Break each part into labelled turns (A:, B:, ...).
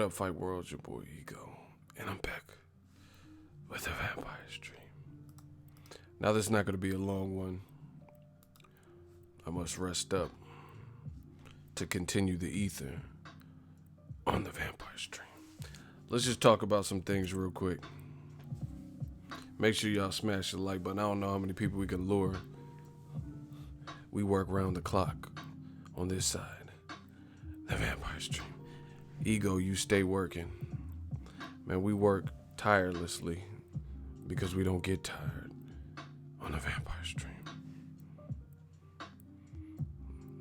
A: What up, Fight World? It's your boy Ego, and I'm back with the Vampire Stream. Now, this is not going to be a long one. I must rest up to continue the ether on the Vampire Stream. Let's just talk about some things real quick. Make sure y'all smash the like button. I don't know how many people we can lure. We work round the clock on this side. The Vampire Stream. Ego, you stay working. Man, we work tirelessly because we don't get tired on the Vampire Stream.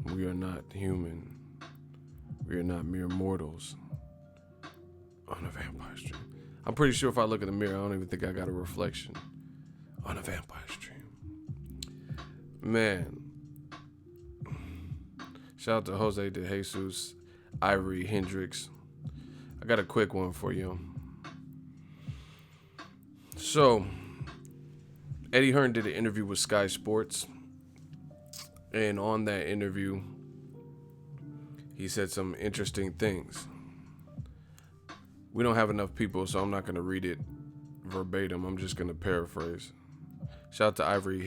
A: We are not human. We are not mere mortals on the Vampire Stream. I'm pretty sure if I look in the mirror, I don't even think I got a reflection on a Vampire Stream. Man. Shout out to Jose de Jesus, Ivory Hendricks. I got a quick one for you. So, Eddie Hearn did an interview with Sky Sports. And on that interview, he said some interesting things. We don't have enough people, so I'm not going to read it verbatim. I'm just going to paraphrase. Shout out to Ivory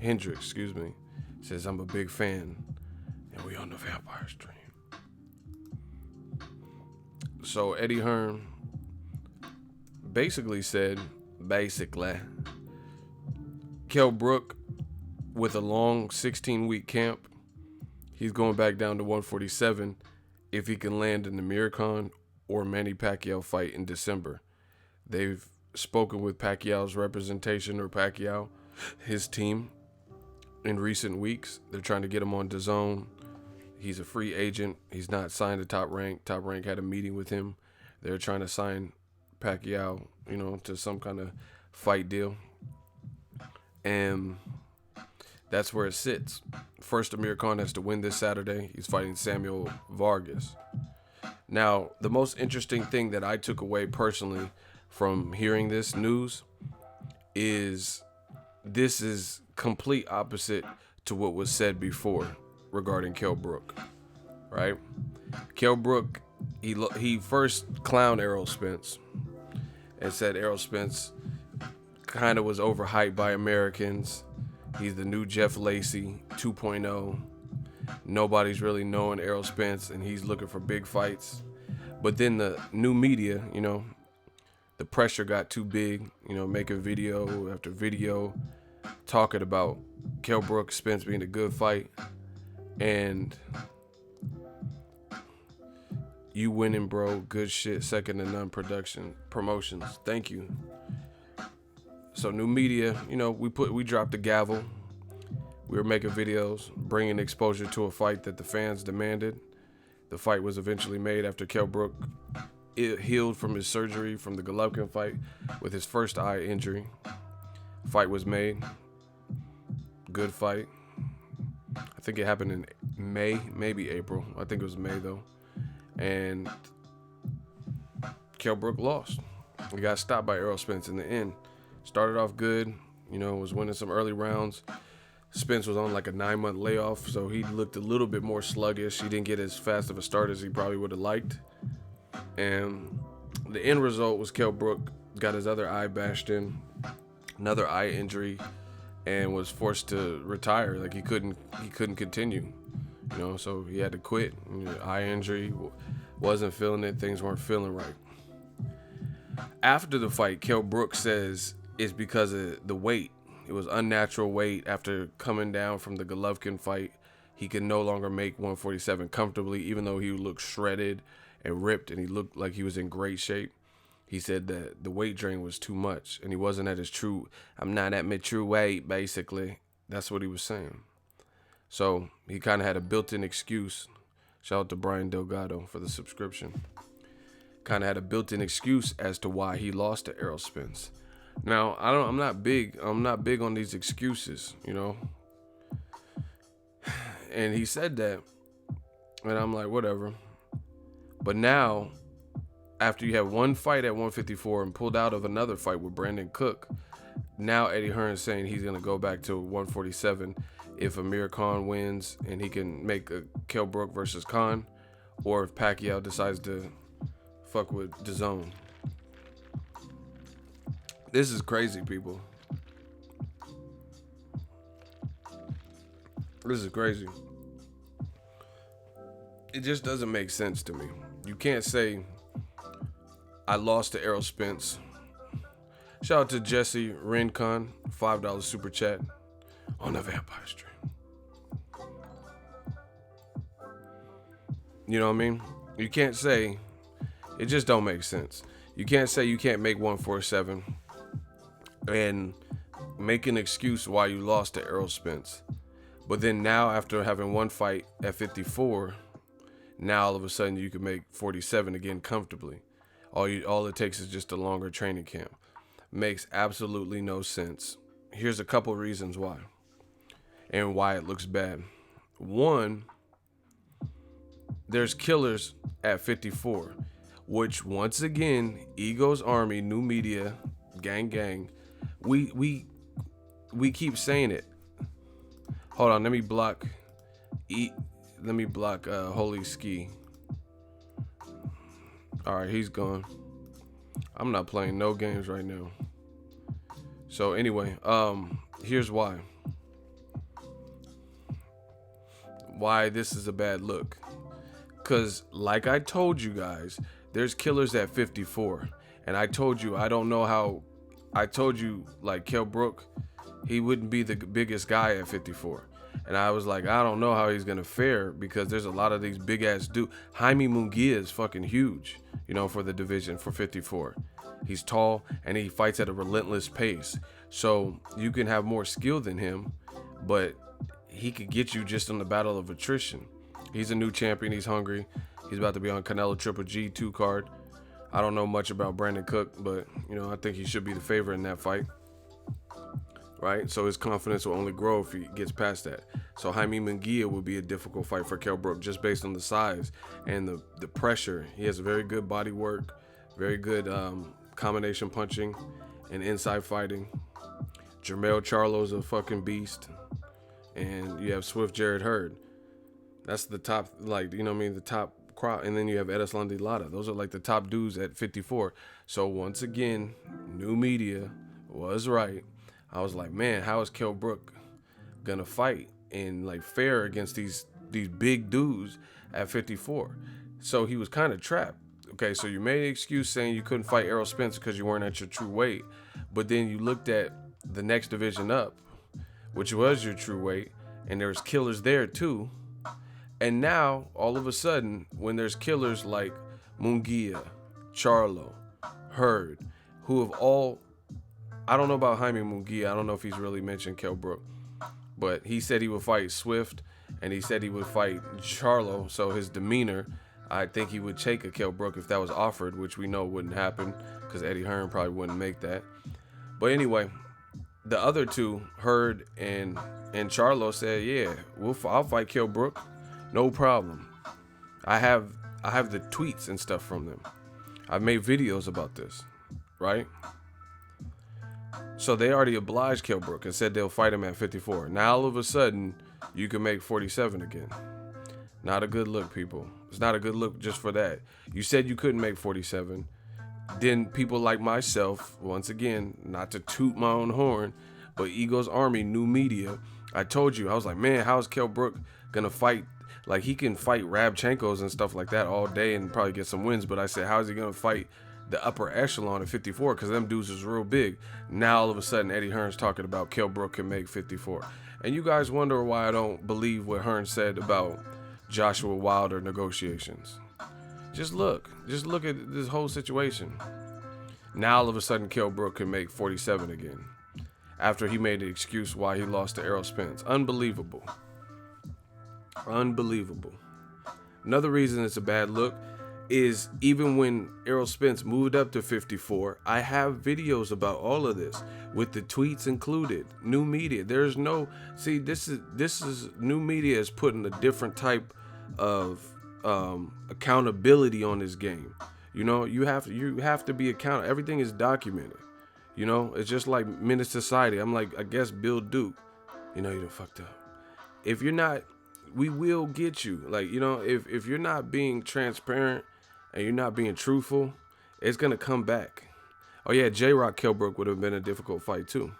A: Hendricks, says, I'm a big fan, and we on the Vampire Stream. So Eddie Hearn basically said, Kell Brook, with a long 16-week camp, he's going back down to 147 if he can land in the Amir Khan or Manny Pacquiao fight in December. They've spoken with Pacquiao's representation, or Pacquiao, his team, in recent weeks. They're trying to get him on DAZN. He's a free agent. He's not signed to Top Rank. Top Rank had a meeting with him. They're trying to sign Pacquiao, to some kind of fight deal. And that's where it sits. First, Amir Khan has to win this Saturday. He's fighting Samuel Vargas. Now, the most interesting thing that I took away personally from hearing this news is this is complete opposite to what was said before regarding Kell Brook, right? Kell Brook, he first clowned Errol Spence and said Errol Spence kind of was overhyped by Americans. He's the new Jeff Lacey 2.0. Nobody's really knowing Errol Spence, and he's looking for big fights. But then the new media, the pressure got too big, making video after video talking about Kell Brook Spence being a good fight. And you winning, bro. Good shit. Second to none promotions. Thank you. So new media, we dropped the gavel. We were making videos, bringing exposure to a fight that the fans demanded. The fight was eventually made after Kell Brook healed from his surgery from the Golovkin fight with his first eye injury. Fight was made. Good fight. I think it happened in May, maybe April. I think it was May, though. And Kell Brook lost. He got stopped by Errol Spence in the end. Started off good, was winning some early rounds. Spence was on like a 9-month layoff, so he looked a little bit more sluggish. He didn't get as fast of a start as he probably would have liked. And the end result was Kell Brook got his other eye bashed in, another eye injury, and was forced to retire. Like he couldn't continue, so he had to quit. Eye injury, wasn't feeling it. Things weren't feeling right. After the fight, Kell Brook says it's because of the weight. It was unnatural weight. After coming down from the Golovkin fight, he could no longer make 147 comfortably, even though he looked shredded and ripped and he looked like he was in great shape. He said that the weight drain was too much and he wasn't at his true, I'm not at my true weight, basically. That's what he was saying. So he kind of had a built-in excuse. Shout out to Brian Delgado for the subscription. Kind of had a built-in excuse as to why he lost to Errol Spence. Now, I'm not big on these excuses, And he said that, and I'm like, whatever. But now, after you have one fight at 154 and pulled out of another fight with Brandon Cook, now Eddie Hearn is saying he's going to go back to 147 if Amir Khan wins and he can make a Kell Brook versus Khan, or if Pacquiao decides to fuck with DAZN. This is crazy, people. This is crazy. It just doesn't make sense to me. You can't say I lost to Errol Spence. Shout out to Jesse Rincon, $5 super chat on the Vampire Stream. You know what I mean? You can't say, it just don't make sense. You can't say you can't make 147 and make an excuse why you lost to Errol Spence. But then now, after having one fight at 54, now all of a sudden you can make 47 again comfortably. All it takes is just a longer training camp. Makes absolutely no sense. Here's a couple reasons why. And why it looks bad. One, there's killers at 54, which once again, Ego's Army, New Media, gang, we keep saying it. Hold on, let me block Holy Ski. All right, he's gone. I'm not playing no games right now. So anyway, here's why this is a bad look. Because like I told you guys, there's killers at 54. And I told you, like Kell Brook, he wouldn't be the biggest guy at 54. And I was like, I don't know how he's going to fare because there's a lot of these big ass dudes. Jaime Munguia is fucking huge, for the division for 54. He's tall and he fights at a relentless pace. So you can have more skill than him, but he could get you just in the battle of attrition. He's a new champion. He's hungry. He's about to be on Canelo Triple G 2 card. I don't know much about Brandon Cook, but, I think he should be the favorite in that fight. Right? So his confidence will only grow if he gets past that. So Jaime Munguia will be a difficult fight for Kell Brook just based on the size and the pressure. He has very good body work, very good combination punching and inside fighting. Jermell Charlo's a fucking beast. And you have Swift Jared Hurd. That's the top, the top crowd. And then you have Erislandy Lara. Those are like the top dudes at 54. So once again, New Media was right. I was like, man, how is Kell Brook gonna fight and fare against these big dudes at 54? So he was kind of trapped. Okay, so you made an excuse saying you couldn't fight Errol Spence because you weren't at your true weight. But then you looked at the next division up, which was your true weight, and there's killers there too. And now, all of a sudden, when there's killers like Munguia, Charlo, Hurd, who have all... I don't know about Jaime Munguia. I don't know if he's really mentioned Kell Brook. But he said he would fight Swift, and he said he would fight Charlo. So his demeanor, I think he would take a Kell Brook if that was offered, which we know wouldn't happen because Eddie Hearn probably wouldn't make that. But anyway, the other two, Hurd and Charlo, said, yeah, I'll fight Kell Brook. No problem. I have the tweets and stuff from them. I've made videos about this, right? So they already obliged Kell Brook and said they'll fight him at 54. Now all of a sudden, you can make 47 again. Not a good look, people. It's not a good look just for that. You said you couldn't make 47. Then people like myself, once again, not to toot my own horn, but Ego's Army, New Media, I told you, I was like, man, how is Kell Brook going to fight? Like, he can fight Rabchenkos and stuff like that all day and probably get some wins. But I said, how is he going to fight the upper echelon at 54? Because them dudes is real big. Now, all of a sudden, Eddie Hearn's talking about Kell Brook can make 54. And you guys wonder why I don't believe what Hearn said about Joshua Wilder negotiations. Just look at this whole situation. Now, all of a sudden, Kell Brook can make 47 again. After he made the excuse why he lost to Errol Spence. Unbelievable. Unbelievable. Another reason it's a bad look is even when Errol Spence moved up to 54, I have videos about all of this with the tweets included. New Media. There's no... See, this is New Media is putting a different type of accountability on this game. You have to be accountable. Everything is documented. It's just like Menace Society. I'm like, I guess Bill Duke. You done fucked up. If you're not... We will get you. If you're not being transparent and you're not being truthful, it's gonna come back. Oh yeah, J-Rock Kell Brook would have been a difficult fight too.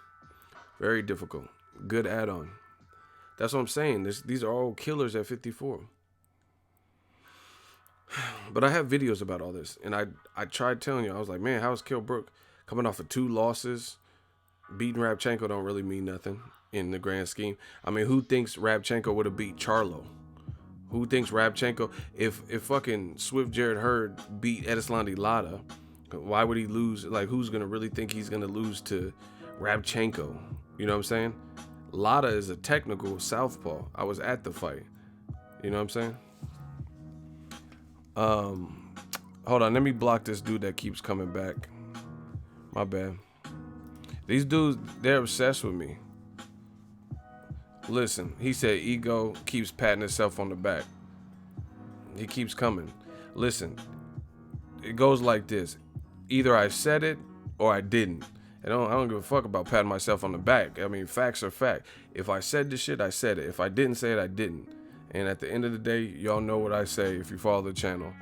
A: Very difficult. Good add-on. That's what I'm saying. These are all killers at 54. But I have videos about all this, and I tried telling you, I was like, man, how's Kell Brook coming off of 2 losses? Beating Rabchenko don't really mean nothing in the grand scheme. I mean, who thinks Rabchenko would have beat Charlo? Who thinks Rabchenko, if fucking Swift Jared Hurd beat Edeslandi Lara, why would he lose? Like, who's gonna really think he's gonna lose to Rabchenko? You know what I'm saying? Lara is a technical southpaw. I was at the fight. You know what I'm saying? Hold on, let me block this dude that keeps coming back. My bad. These dudes, they're obsessed with me. Listen, he said ego keeps patting itself on the back. He keeps coming. Listen, it goes like this. Either I said it or I didn't. I don't give a fuck about patting myself on the back. I mean, facts are fact. If I said this shit, I said it. If I didn't say it, I didn't. And at the end of the day, y'all know what I say if you follow the channel.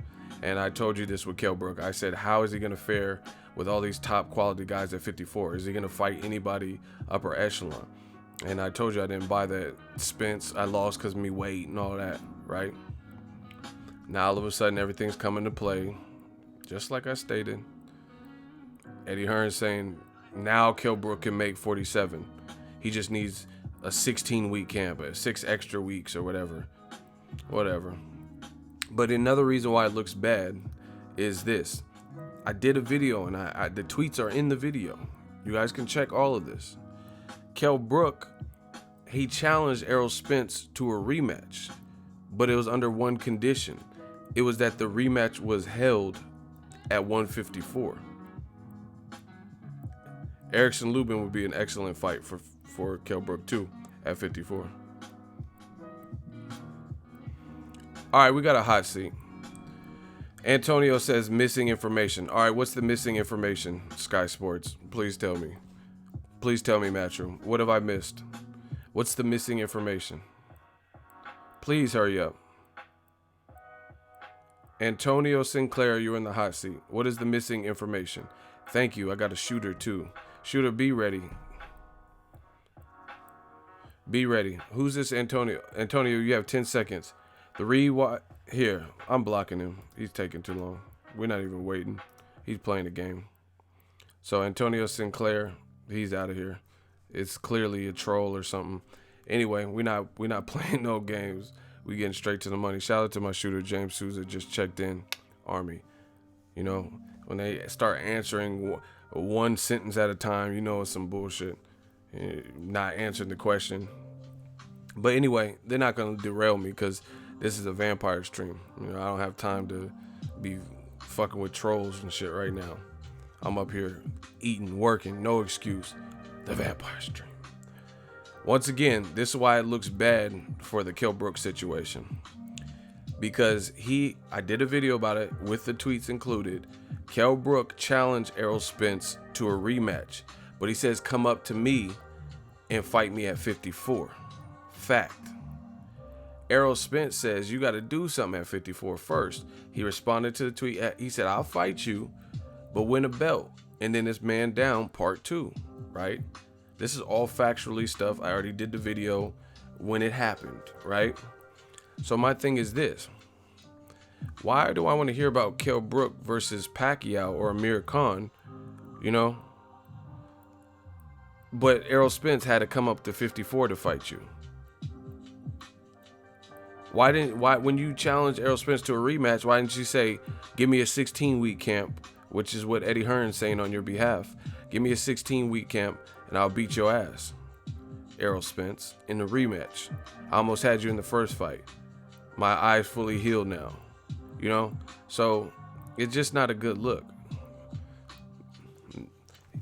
A: And I told you this with Kell Brook. I said, how is he going to fare with all these top quality guys at 54? Is he going to fight anybody upper echelon? And I told you I didn't buy that Spence. I lost because of me weight and all that, right? Now all of a sudden everything's coming to play. Just like I stated. Eddie Hearn saying now Kell Brook can make 47. He just needs a 16-week camp, 6 extra weeks or whatever. Whatever. But another reason why it looks bad is this. I did a video and the tweets are in the video. You guys can check all of this. Kell Brook, he challenged Errol Spence to a rematch, but it was under one condition. It was that the rematch was held at 154. Erickson Lubin would be an excellent fight for Kell Brook too at 54. All right, we got a hot seat. Antonio says missing information. All right, what's the missing information, Sky Sports? Please tell me. Please tell me, Matchroom. What have I missed? What's the missing information? Please hurry up. Antonio Sinclair, you're in the hot seat. What is the missing information? Thank you. I got a shooter too. Shooter, be ready. Be ready. Who's this Antonio? Antonio, you have 10 seconds. Here, I'm blocking him. He's taking too long. We're not even waiting. He's playing the game. So Antonio Sinclair, he's out of here. It's clearly a troll or something. Anyway, we're not playing no games. We getting straight to the money. Shout out to my shooter James Souza, just checked in. Army. You know, when they start answering one sentence at a time, you know it's some bullshit. Not answering the question. But anyway, they're not gonna derail me because this is a vampire stream. You know, I don't have time to be fucking with trolls and shit right now. I'm up here eating, working, no excuse. The vampire stream. Once again, this is why it looks bad for the Kell Brook situation. Because I did a video about it with the tweets included. Kell Brook challenged Errol Spence to a rematch. But he says, come up to me and fight me at 54. Fact. Errol Spence says, you got to do something at 54 first. He responded to the tweet. He said, I'll fight you, but win a belt. And then it's man down part 2, right? This is all factually stuff. I already did the video when it happened, right? So my thing is this. Why do I want to hear about Kell Brook versus Pacquiao or Amir Khan, you know? But Errol Spence had to come up to 54 to fight you. Why when you challenged Errol Spence to a rematch, why didn't you say, give me a 16-week camp, which is what Eddie Hearn's saying on your behalf. Give me a 16-week camp and I'll beat your ass, Errol Spence, in the rematch. I almost had you in the first fight. My eyes fully healed now, you know? So it's just not a good look.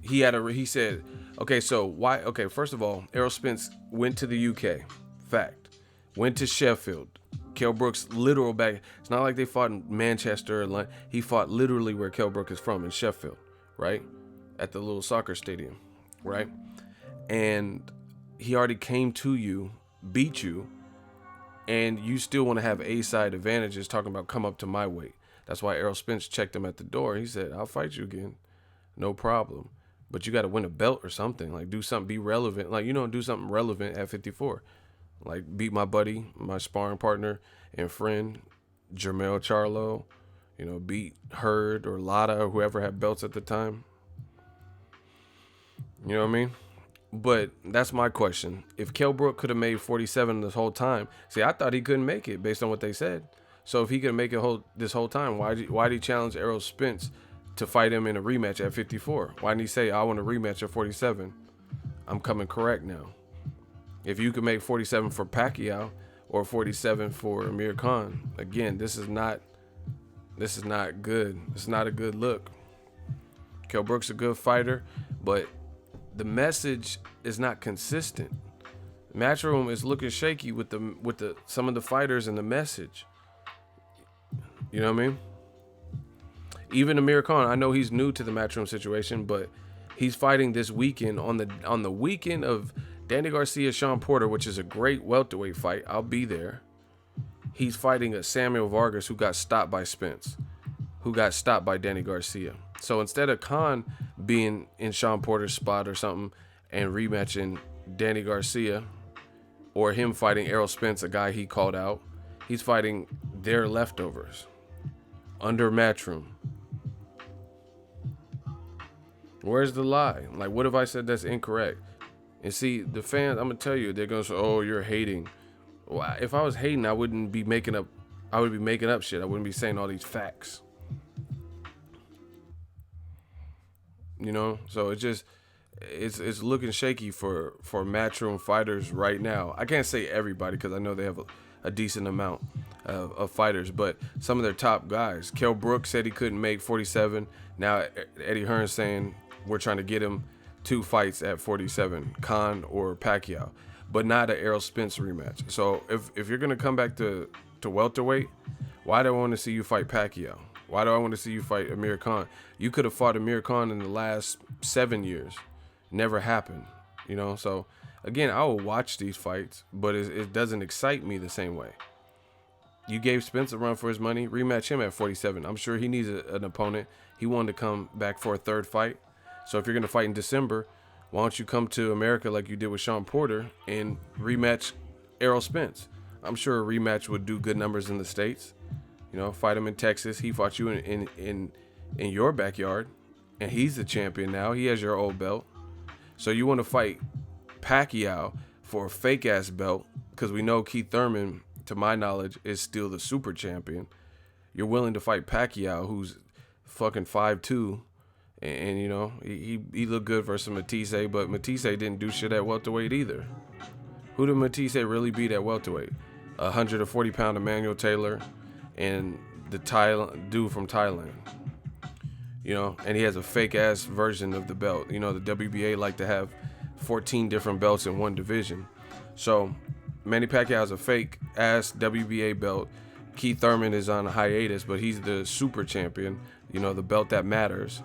A: He said, okay, so why? Okay, first of all, Errol Spence went to the UK. Fact. Went to Sheffield. Kell Brook's literal back. It's not like they fought in Manchester or London. He fought literally where Kell Brook is from, in Sheffield, right? At the little soccer stadium, right? And he already came to you, beat you, and you still want to have A-side advantages talking about come up to my weight. That's why Errol Spence checked him at the door. He said, I'll fight you again. No problem. But you got to win a belt or something. Like, do something, be relevant. Like, do something relevant at 54. Like, beat my buddy, my sparring partner and friend, Jermell Charlo. Beat Hurd or Lada or whoever had belts at the time. You know what I mean? But that's my question. If Kell Brook could have made 47 this whole time, see, I thought he couldn't make it based on what they said. So if he could make it this whole time, why did he challenge Errol Spence to fight him in a rematch at 54? Why didn't he say, I want a rematch at 47? I'm coming correct now. If you could make 47 for Pacquiao or 47 for Amir Khan, again, this is not good. It's not a good look. Kell Brook's a good fighter, but the message is not consistent. Matchroom is looking shaky with some of the fighters and the message. You know what I mean? Even Amir Khan, I know he's new to the Matchroom situation, but he's fighting this weekend on the weekend of Danny Garcia, Sean Porter, which is a great welterweight fight. I'll be there. He's fighting a Samuel Vargas who got stopped by Spence, who got stopped by Danny Garcia. So instead of Khan being in Sean Porter's spot or something and rematching Danny Garcia, or him fighting Errol Spence, a guy he called out, he's fighting their leftovers under Matchroom. Where's the lie? Like, what if I said that's incorrect? And see, the fans, I'm gonna tell you, they're gonna say, "Oh, you're hating." Well, if I was hating, I would be making up shit. I wouldn't be saying all these facts. So it's looking shaky for Matchroom fighters right now. I can't say everybody because I know they have a decent amount of fighters, but some of their top guys. Kell Brook said he couldn't make 47. Now Eddie Hearn's saying we're trying to get him 2 fights at 47, Khan or Pacquiao, but not an Errol Spence rematch. So if you're gonna come back to welterweight, why do I want to see you fight Pacquiao? Why do I want to see you fight Amir Khan? You could have fought Amir Khan in the last 7 years. Never happened, So, again, I will watch these fights, but it doesn't excite me the same way. You gave Spence a run for his money. Rematch him at 47. I'm sure he needs an opponent. He wanted to come back for a 3rd fight. So if you're going to fight in December, why don't you come to America like you did with Sean Porter and rematch Errol Spence? I'm sure a rematch would do good numbers in the States. Fight him in Texas. He fought you in your backyard, and he's the champion now. He has your old belt. So you want to fight Pacquiao for a fake-ass belt because we know Keith Thurman, to my knowledge, is still the super champion. You're willing to fight Pacquiao, who's fucking 5'2", and he looked good versus Matisse, but Matisse didn't do shit at welterweight either. Who did Matisse really beat at welterweight? 140-pound Emmanuel Taylor and the dude from Thailand. And he has a fake ass version of the belt. The WBA like to have 14 different belts in one division. So Manny Pacquiao has a fake ass WBA belt. Keith Thurman is on a hiatus, but he's the super champion, the belt that matters.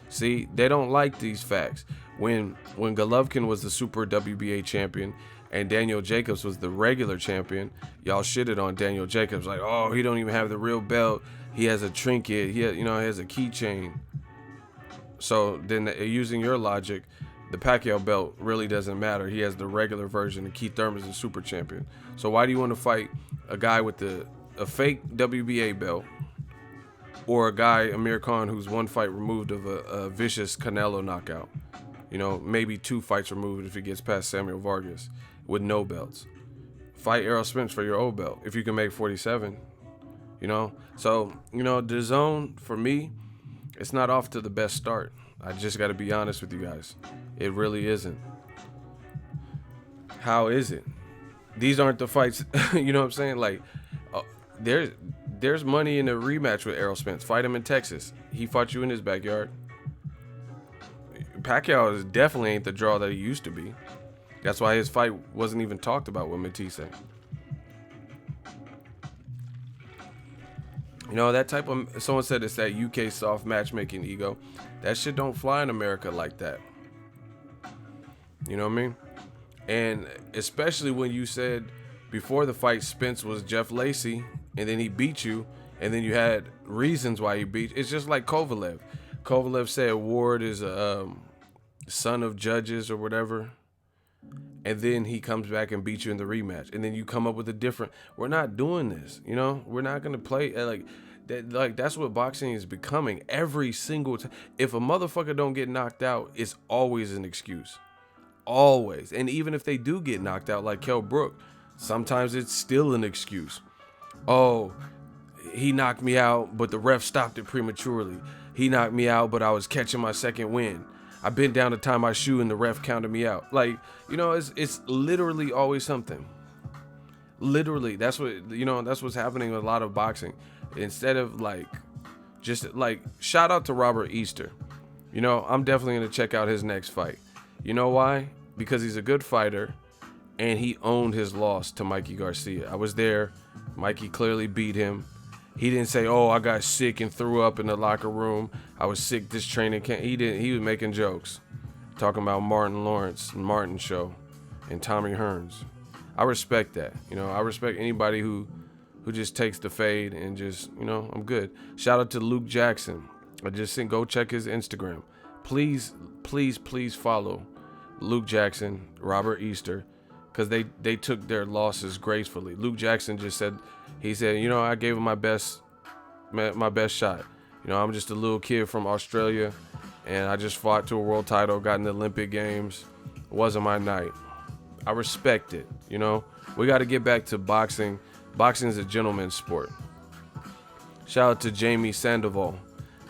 A: See, they don't like these facts. When Golovkin was the super WBA champion and Daniel Jacobs was the regular champion, y'all shitted on Daniel Jacobs like, oh, he don't even have the real belt. He has a trinket. He has a keychain. So then, using your logic, the Pacquiao belt really doesn't matter. He has the regular version, and Keith Thurman is the super champion. So why do you want to fight a guy with a fake WBA belt, or a guy, Amir Khan, who's 1 fight removed of a vicious Canelo knockout? Maybe 2 fights removed if he gets past Samuel Vargas with no belts. Fight Errol Spence for your old belt if you can make 47. So the zone for me, it's not off to the best start. I just got to be honest with you guys. It really isn't. How is it? These aren't the fights. You know what I'm saying? Like, there's money in a rematch with Errol Spence. Fight him in Texas. He fought you in his backyard. Pacquiao definitely ain't the draw that he used to be. That's why his fight wasn't even talked about with Matisse. That type of, someone said it's that UK soft matchmaking ego. That shit don't fly in America like that. You know what I mean? And especially when you said before the fight Spence was Jeff Lacey and then he beat you And then you had reasons why he beat. It's just like Kovalev. Kovalev said Ward is a son of judges or whatever. And then he comes back and beats you in the rematch. And then you come up with a different. We're not doing this. You know, we're not going to play like that. Like, that's what boxing is becoming every single time. If a motherfucker don't get knocked out, it's always an excuse. Always. And even if they do get knocked out, like Kell Brook, sometimes it's still an excuse. Oh, he knocked me out, but the ref stopped it prematurely. He knocked me out, but I was catching my second win. I bent down to tie my shoe and the ref counted me out. Like, you know, it's literally always something. Literally, that's what's happening with a lot of boxing. Instead of just shout out to Robert Easter. You know, I'm definitely going to check out his next fight. You know why? Because he's a good fighter and he owned his loss to Mikey Garcia. I was there. Mikey clearly beat him. He didn't say, "Oh, I got sick and threw up in the locker room. I was sick this training camp." He didn't. He was making jokes, talking about Martin Lawrence and Martin Show, and Tommy Hearns. I respect that. You know, I respect anybody who just takes the fade and just, you know, I'm good. Shout out to Luke Jackson. I just think go check his Instagram. Please follow Luke Jackson, Robert Easter, because they took their losses gracefully. Luke Jackson just said. He said, you know, I gave him my best shot. You know, I'm just a little kid from Australia, and I just fought to a world title, got in the Olympic Games. It wasn't my night. I respect it, you know. We got to get back to boxing. Boxing is a gentleman's sport. Shout out to Jamie Sandoval,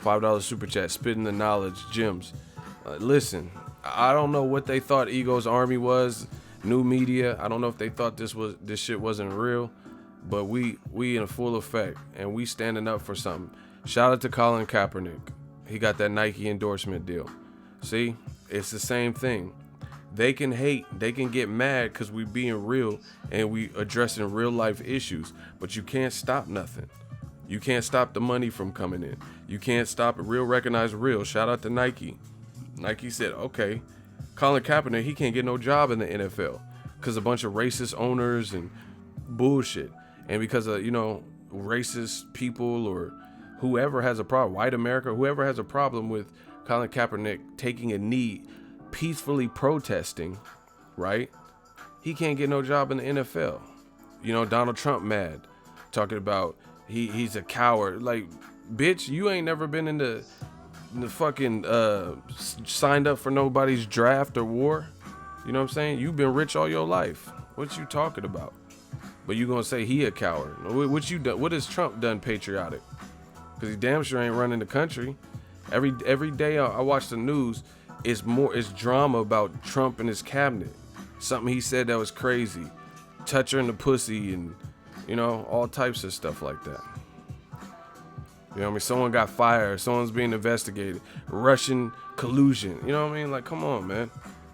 A: $5 super chat, spitting the knowledge, gems. Listen, I don't know what they thought Ego's Army was, new media. I don't know if they thought this shit wasn't real. But we in full effect, and we standing up for something. Shout out to Colin Kaepernick. He got that Nike endorsement deal. See, it's the same thing. They can hate, they can get mad because we being real and we addressing real life issues. But you can't stop nothing. You can't stop the money from coming in. You can't stop it. Real recognize real. Shout out to Nike. Nike said, okay, Colin Kaepernick, he can't get no job in the NFL because a bunch of racist owners and bullshit. And because of, you know, racist people or whoever has a problem, white America, whoever has a problem with Colin Kaepernick taking a knee, peacefully protesting, right? He can't get no job in the NFL. You know, Donald Trump mad, talking about he's a coward. Like, bitch, you ain't never been in the fucking signed up for nobody's draft or war. You know what I'm saying? You've been rich all your life. What you talking about? But you gonna say he a coward? What has Trump done patriotic? Because he damn sure ain't running the country. Every day I watch the news, it's drama about Trump and his cabinet. Something he said that was crazy, touch her in the pussy, and you know, all types of stuff like that. You know what I mean? Someone got fired. Someone's being investigated. Russian collusion. You know what I mean? Like, come on, man.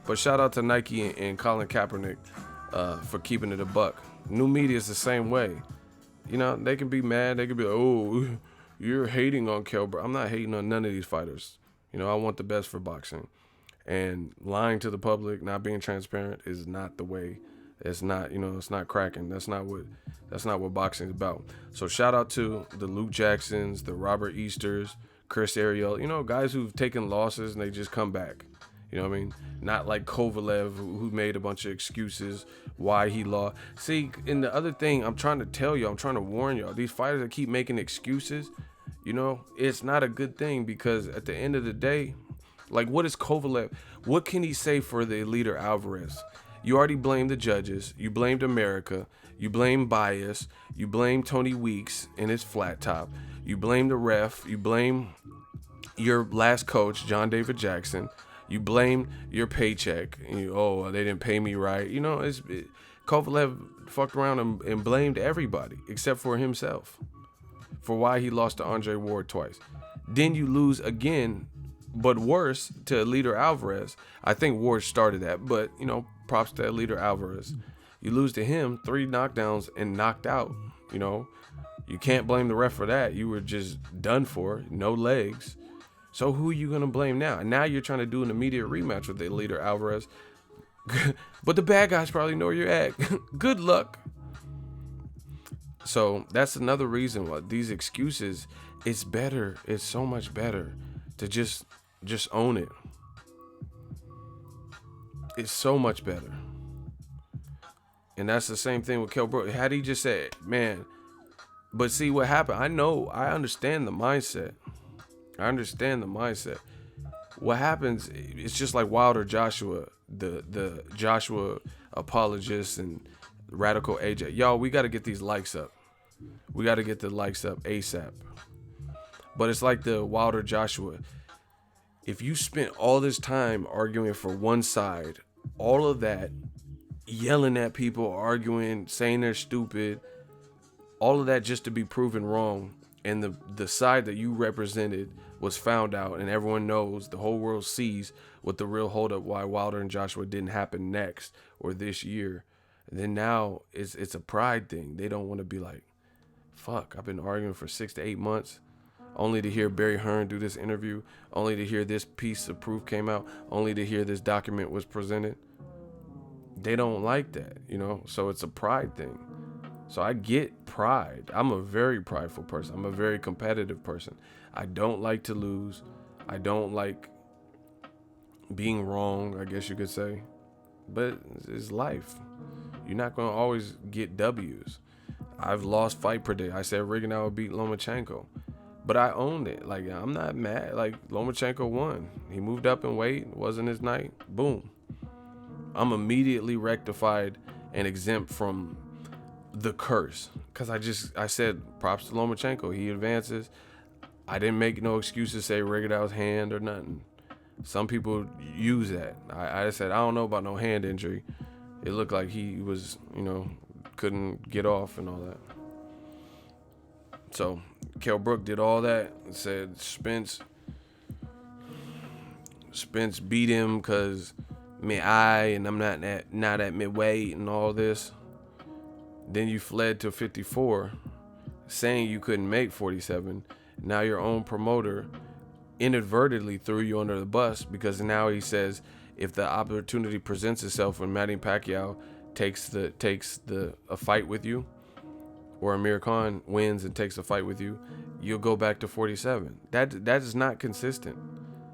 A: But shout out to Nike and Colin Kaepernick for keeping it a buck. New media is the same way. You know, they can be mad. They can be like, oh, you're hating on Kell. I'm not hating on none of these fighters. You know, I want the best for boxing. And lying to the public, not being transparent is not the way. It's not, you know, it's not cracking. That's not what boxing is about. So shout out to the Luke Jacksons, the Robert Easters, Chris Ariel, you know, guys who've taken losses and they just come back. You know what I mean? Not like Kovalev, who made a bunch of excuses why he lost. See, and the other thing I'm trying to tell you, I'm trying to warn y'all, these fighters that keep making excuses, you know, it's not a good thing, because at the end of the day, like, what is Kovalev? What can he say for the Eliter Alvarez? You already blamed the judges. You blamed America. You blame bias. You blame Tony Weeks and his flat top. You blame the ref. You blame your last coach, John David Jackson. You blame your paycheck. Oh, they didn't pay me right. You know, Kovalev fucked around and blamed everybody except for himself for why he lost to Andre Ward twice. Then you lose again, but worse, to Eliter Alvarez. I think Ward started that, but, you know, props to Eliter Alvarez. You lose to him, 3 knockdowns and knocked out. You know, you can't blame the ref for that. You were just done for, no legs. So who are you going to blame now? And now you're trying to do an immediate rematch with the Eliter Alvarez. But the bad guys probably know where you're at. Good luck. So that's another reason why these excuses, it's better. It's so much better to just own it. It's so much better. And that's the same thing with Kell Brook. Had he just said, man, but see what happened. I understand the mindset. I understand the mindset. What happens, it's just like Wilder Joshua, the Joshua apologists and radical AJ. Y'all, we got to get these likes up. We got to get the likes up ASAP. But it's like the Wilder Joshua. If you spent all this time arguing for one side, all of that, yelling at people, arguing, saying they're stupid, all of that just to be proven wrong, and the side that you represented was found out, and everyone knows, the whole world sees what the real holdup why Wilder and Joshua didn't happen next or this year. And then now it's a pride thing. They don't want to be like, fuck, I've been arguing for 6 to 8 months, only to hear Barry Hearn do this interview, only to hear this piece of proof came out, only to hear this document was presented. They don't like that, so it's a pride thing. So I get pride. I'm a very prideful person. I'm a very competitive person. I don't like to lose. I don't like being wrong, I guess you could say. But it's life. You're not going to always get W's. I've lost fight predict. I said Rigondeaux would beat Lomachenko. But I owned it. Like, I'm not mad. Like, Lomachenko won. He moved up in weight. It wasn't his night. Boom. I'm immediately rectified and exempt from the curse, because I said props to Lomachenko. He advances. I didn't make no excuses, say Rigondeaux's hand or nothing. Some people use that. I said I don't know about no hand injury. It looked like he was, couldn't get off and all that. So Kell Brook did all that and said Spence beat him because and I'm not at midweight and all this. Then you fled to 54, saying you couldn't make 47. Now your own promoter inadvertently threw you under the bus, because now he says if the opportunity presents itself when Manny Pacquiao takes a fight with you, or Amir Khan wins and takes a fight with you, you'll go back to 47. That is not consistent.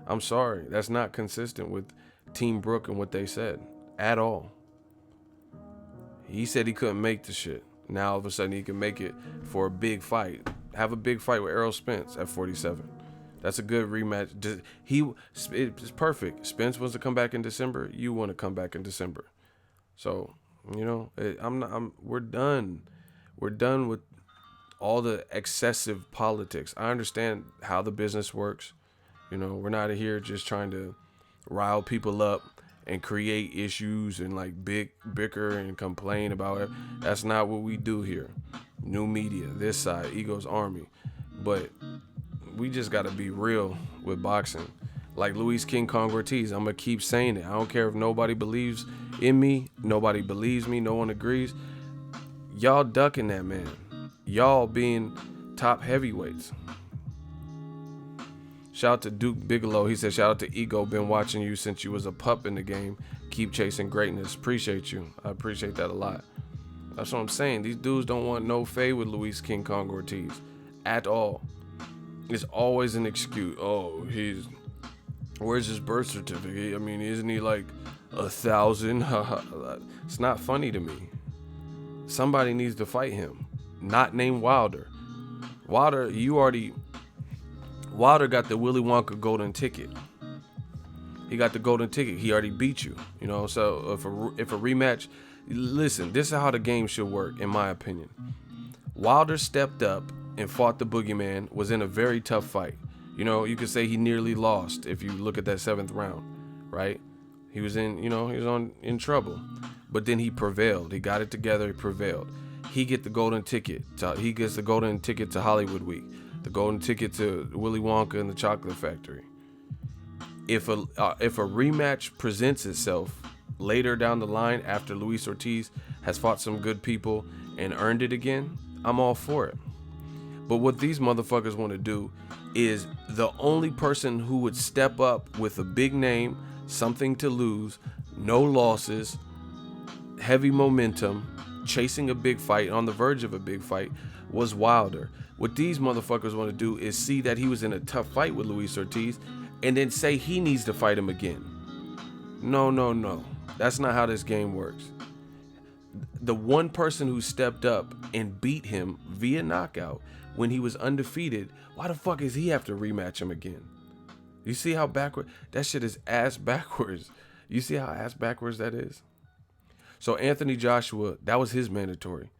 A: I'm sorry, that's not consistent with Team Brook and what they said at all. He said he couldn't make the shit. Now all of a sudden he can make it for a big fight. Have a big fight with Errol Spence at 47. That's a good rematch. It's perfect. Spence wants to come back in December. You want to come back in December. So, we're done. We're done with all the excessive politics. I understand how the business works. We're not here just trying to rile people up and create issues and like bicker and complain about it. That's not what we do here. New media, this side, Ego's Army. But we just got to be real with boxing. Like Luis King Kong Ortiz, I'm going to keep saying it. I don't care if nobody believes in me, nobody believes me, no one agrees. Y'all ducking that man. Y'all being top heavyweights. Shout out to Duke Bigelow. He said, shout out to Ego. Been watching you since you was a pup in the game. Keep chasing greatness. Appreciate you. I appreciate that a lot. That's what I'm saying. These dudes don't want no fade with Luis King Kong Ortiz at all. It's always an excuse. Oh, where's his birth certificate? I mean, isn't he like 1,000? It's not funny to me. Somebody needs to fight him. Not named Wilder. Wilder got the Willy Wonka golden ticket. He got the golden ticket. He already beat you. So if a rematch, listen, this is how the game should work, in my opinion. Wilder stepped up and fought the boogeyman, was in a very tough fight. You could say he nearly lost if you look at that 7th round, right? He was in trouble. But then he prevailed. He got it together, he prevailed. He gets the golden ticket to Hollywood Week. The golden ticket to Willy Wonka and the Chocolate Factory. If a rematch presents itself later down the line after Luis Ortiz has fought some good people and earned it again, I'm all for it. But what these motherfuckers want to do is the only person who would step up with a big name, something to lose, no losses, heavy momentum, chasing a big fight, on the verge of a big fight, was Wilder. What these motherfuckers want to do is see that he was in a tough fight with Luis Ortiz and then say he needs to fight him again. No. That's not how this game works. The one person who stepped up and beat him via knockout when he was undefeated, why the fuck does he have to rematch him again? You see how backward? That shit is ass backwards. You see how ass backwards that is? So Anthony Joshua, that was his mandatory.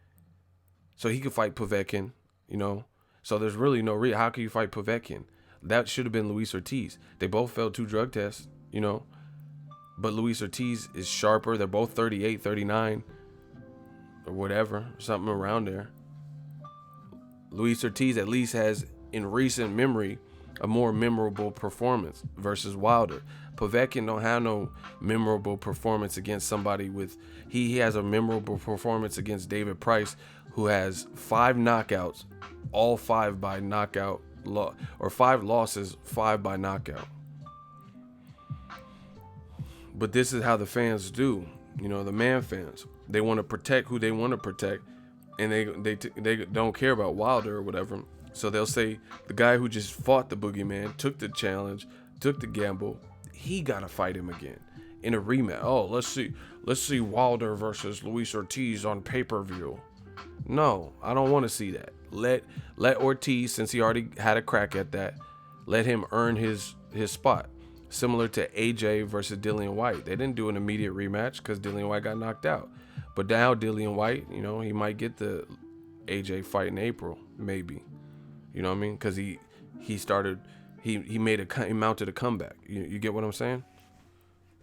A: So he could fight Povetkin, you know. So there's really no reason. How can you fight Povetkin? That should have been Luis Ortiz. They both failed 2 drug tests, you know. But Luis Ortiz is sharper. They're both 38, 39, or whatever, something around there. Luis Ortiz at least has, in recent memory, a more memorable performance versus Wilder. Povetkin don't have no memorable performance against somebody with... He has a memorable performance against David Price, who has 5 knockouts, all 5 by knockout, or 5 losses, 5 by knockout. But this is how the fans do, you know, the man fans. They want to protect who they want to protect, and they don't care about Wilder or whatever. So they'll say the guy who just fought the boogeyman, took the challenge, took the gamble, he gotta fight him again in a rematch. Oh, let's see Wilder versus Luis Ortiz on pay-per-view. No, I don't want to see that. Let Ortiz, since he already had a crack at that, let him earn his spot. Similar to AJ versus Dillian White. They didn't do an immediate rematch because Dillian White got knocked out. But now Dillian White, you know, he might get the AJ fight in April, maybe. You know what I mean? Because he mounted a comeback. You get what I'm saying?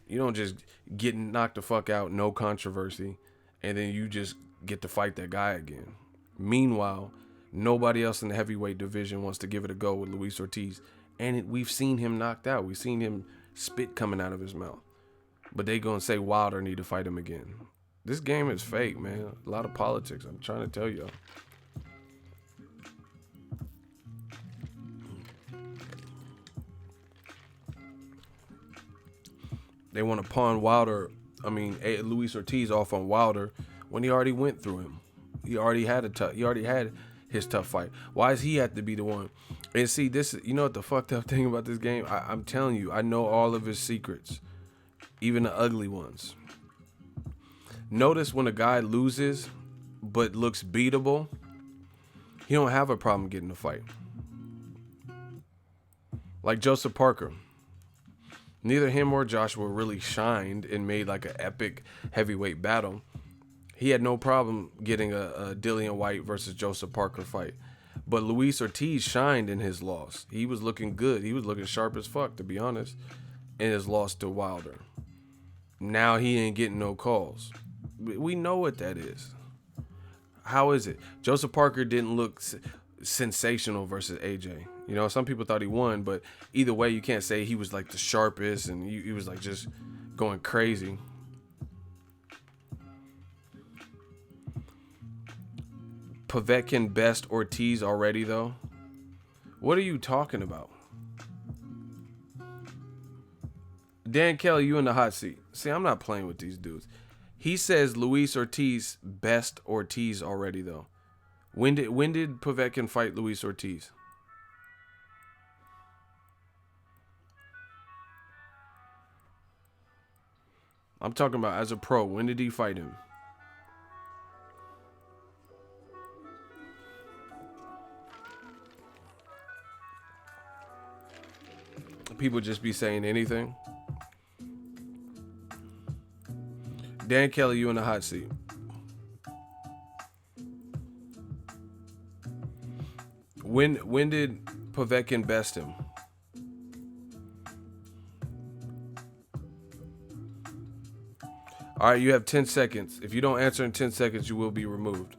A: You don't just get knocked the fuck out, no controversy, and then you just get to fight that guy again. Meanwhile, nobody else in the heavyweight division wants to give it a go with Luis Ortiz. And we've seen him knocked out. We've seen him spit coming out of his mouth. But they gonna say Wilder need to fight him again. This game is fake, man. A lot of politics. I'm trying to tell y'all. They want to pawn Luis Ortiz off on Wilder when he already went through him. He already had his tough fight. Why does he have to be the one? And see, this, you know what the fucked up thing about this game? I'm telling you, I know all of his secrets, even the ugly ones. Notice when a guy loses but looks beatable, he don't have a problem getting a fight. Like Joseph Parker. Neither him or Joshua really shined and made like an epic heavyweight battle. He had no problem getting a Dillian White versus Joseph Parker fight. But Luis Ortiz shined in his loss. He was looking good. He was looking sharp as fuck, to be honest, in his loss to Wilder. Now he ain't getting no calls. We know what that is. How is it? Joseph Parker didn't look sensational versus AJ. You know, some people thought he won, but either way, you can't say he was like the sharpest and he was like just going crazy. Povetkin best Ortiz already, though? What are you talking about? Dan Kell, you in the hot seat. See, I'm not playing with these dudes. He says Luis Ortiz best Ortiz already, though. When did Povetkin fight Luis Ortiz? I'm talking about as a pro. When did he fight him? People just be saying anything. Dan Kelly, you in the hot seat. When did Povetkin best him? All right, you have 10 seconds. If you don't answer in 10 seconds, you will be removed.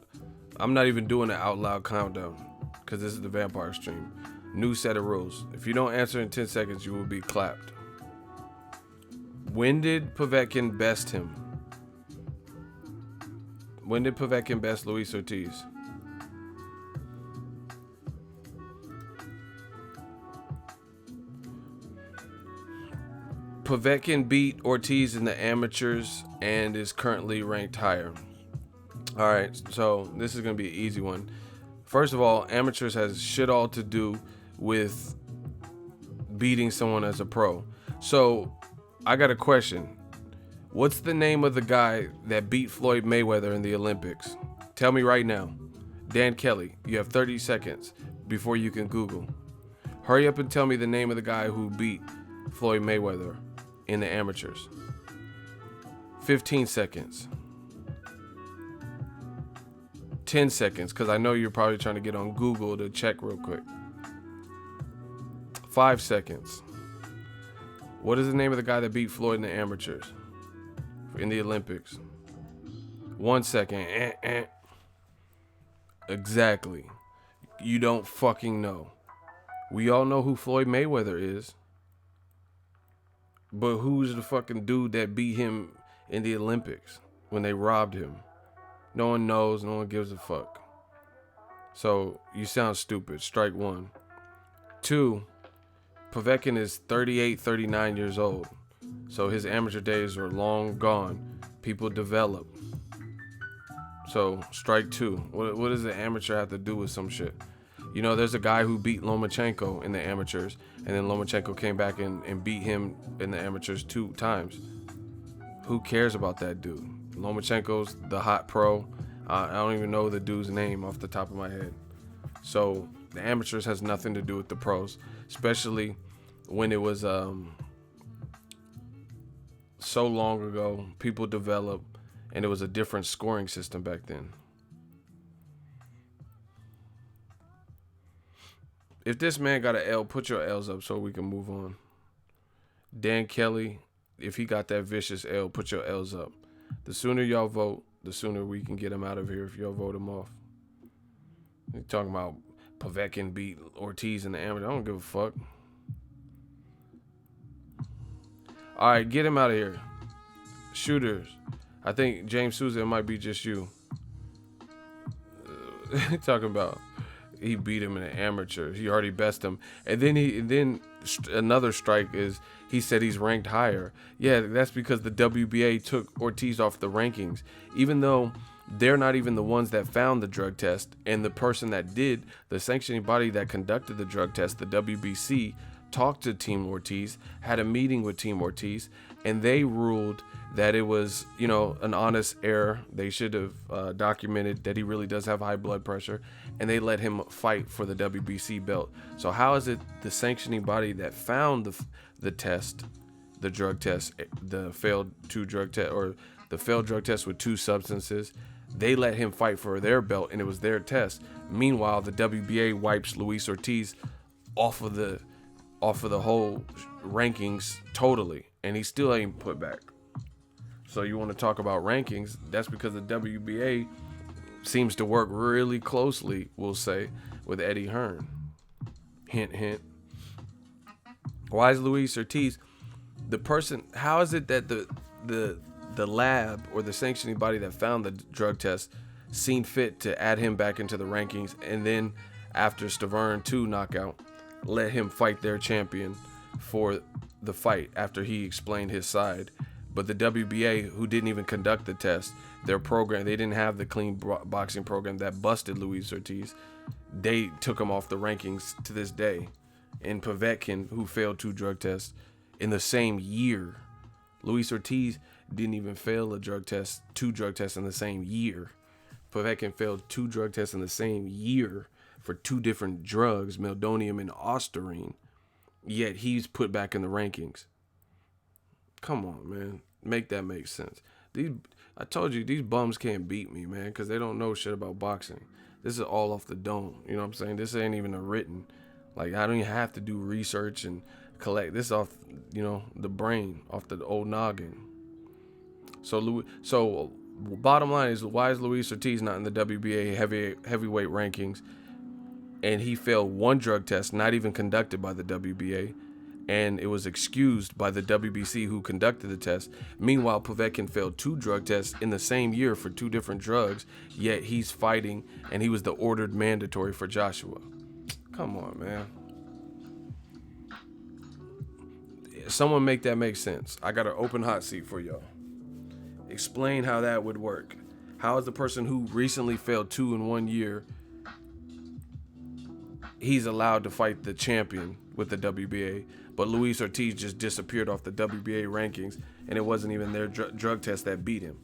A: I'm not even doing an out loud countdown because this is the vampire stream. New set of rules. If you don't answer in 10 seconds, you will be clapped. When did Povetkin best him? When did Povetkin best Luis Ortiz? Povetkin beat Ortiz in the amateurs and is currently ranked higher. All right, so this is gonna be an easy one. First of all, amateurs has shit all to do with beating someone as a pro. So I got a question. What's the name of the guy that beat Floyd Mayweather in the Olympics? Tell me right now. Dan Kelly, you have 30 seconds before you can Google. Hurry up and tell me the name of the guy who beat Floyd Mayweather in the amateurs. 15 seconds. 10 seconds, because I know you're probably trying to get on Google to check real quick. 5 seconds. What is the name of the guy that beat Floyd in the amateurs in the Olympics? 1 second. Exactly. You don't fucking know. We all know who Floyd Mayweather is. But who's the fucking dude that beat him in the Olympics when they robbed him? No one knows. No one gives a fuck. So you sound stupid. Strike one. Two, Povetkin is 38, 39 years old. So his amateur days are long gone. People develop. So strike two. What does the amateur have to do with some shit? You know, there's a guy who beat Lomachenko in the amateurs, and then Lomachenko came back and beat him in the amateurs 2 times. Who cares about that dude? Lomachenko's the hot pro. I don't even know the dude's name off the top of my head. So the amateurs has nothing to do with the pros, especially when it was so long ago. People developed, and it was a different scoring system back then. If this man got an L, put your L's up so we can move on. Dan Kelly, if he got that vicious L, put your L's up. The sooner y'all vote, the sooner we can get him out of here if y'all vote him off. You're talking about Povetkin beat Ortiz in the amateur. I don't give a fuck. All right, get him out of here. Shooters. I think James Souza, it might be just you. Talking about he beat him in an amateur. He already bested him. And then another strike is he said he's ranked higher. Yeah, that's because the WBA took Ortiz off the rankings. Even though they're not even the ones that found the drug test, and the person that did, the sanctioning body that conducted the drug test, the WBC, talked to Team Ortiz, had a meeting with Team Ortiz, and they ruled that it was, an honest error. They should have documented that he really does have high blood pressure, and they let him fight for the WBC belt. So how is it the sanctioning body that found the test, the drug test, the failed drug test with 2 substances, they let him fight for their belt, and it was their test. Meanwhile, the WBA wipes Luis Ortiz off of the whole rankings totally, and he still ain't put back. So you want to talk about rankings? That's because the WBA seems to work really closely, we'll say, with Eddie Hearn. Hint, hint. Why is Luis Ortiz the person? How is it that the lab or the sanctioning body that found the drug test seen fit to add him back into the rankings, and then after Stavern 2 knockout, let him fight their champion for the fight after he explained his side? But the WBA, who didn't even conduct the test, their program, they didn't have the clean boxing program that busted Luis Ortiz. They took him off the rankings to this day. And Povetkin, who failed 2 drug tests in the same year. Luis Ortiz didn't even fail 2 drug tests in the same year. Povetkin failed 2 drug tests in the same year for 2 different drugs, meldonium and ostarine. Yet he's put back in the rankings. Come on, man. Make that make sense. I told you, these bums can't beat me, man, because they don't know shit about boxing. This is all off the dome. You know what I'm saying? This ain't even a written. Like, I don't even have to do research and collect. This off, the brain, off the old noggin. So bottom line is, why is Luis Ortiz not in the WBA heavyweight rankings? And he failed 1 drug test, not even conducted by the WBA. And it was excused by the WBC, who conducted the test. Meanwhile, Povetkin failed 2 drug tests in the same year for 2 different drugs, yet he's fighting, and he was the ordered mandatory for Joshua. Come on, man. Someone make that make sense. I got an open hot seat for y'all. Explain how that would work. How is the person who recently failed 2 in 1 year, he's allowed to fight the champion with the WBA, but Luis Ortiz just disappeared off the WBA rankings, and it wasn't even their drug test that beat him.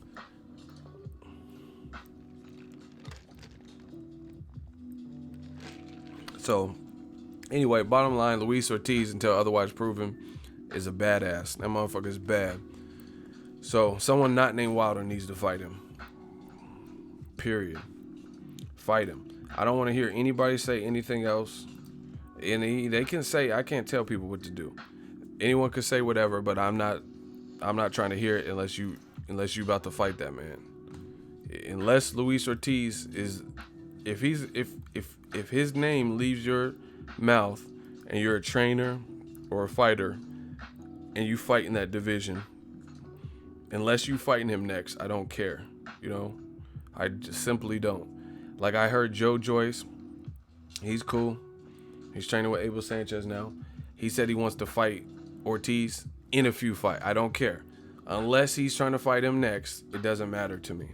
A: So, anyway, bottom line, Luis Ortiz, until otherwise proven, is a badass. That motherfucker is bad. So, someone not named Wilder needs to fight him. Period. Fight him. I don't want to hear anybody say anything else. And they can say, I can't tell people what to do. Anyone can say whatever, but I'm not trying to hear it unless you about to fight that man. Unless Luis Ortiz is, if his name leaves your mouth and you're a trainer or a fighter and you fight in that division, unless you fighting him next, I don't care. You know, I just simply don't. Like I heard Joe Joyce, he's cool. He's training with Abel Sanchez now. He said he wants to fight Ortiz in a few fights. I don't care. Unless he's trying to fight him next, it doesn't matter to me.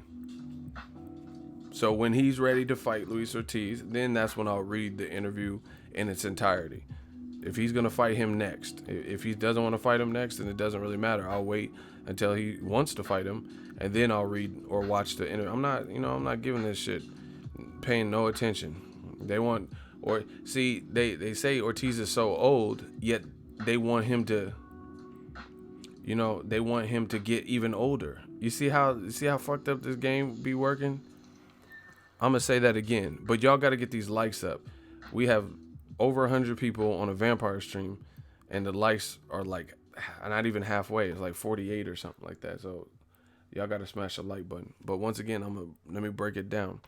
A: So when he's ready to fight Luis Ortiz, then that's when I'll read the interview in its entirety. If he's going to fight him next. If he doesn't want to fight him next, then it doesn't really matter. I'll wait until he wants to fight him, and then I'll read or watch the interview. I'm not giving this shit, paying no attention. They say Ortiz is so old, yet they want him to, get even older. You see how fucked up this game be working? I'm gonna say that again, but y'all got to get these likes up. We have over 100 people on a vampire stream, and the likes are like not even halfway. It's like 48 or something like that. So y'all got to smash the like button. But once again, let me break it down.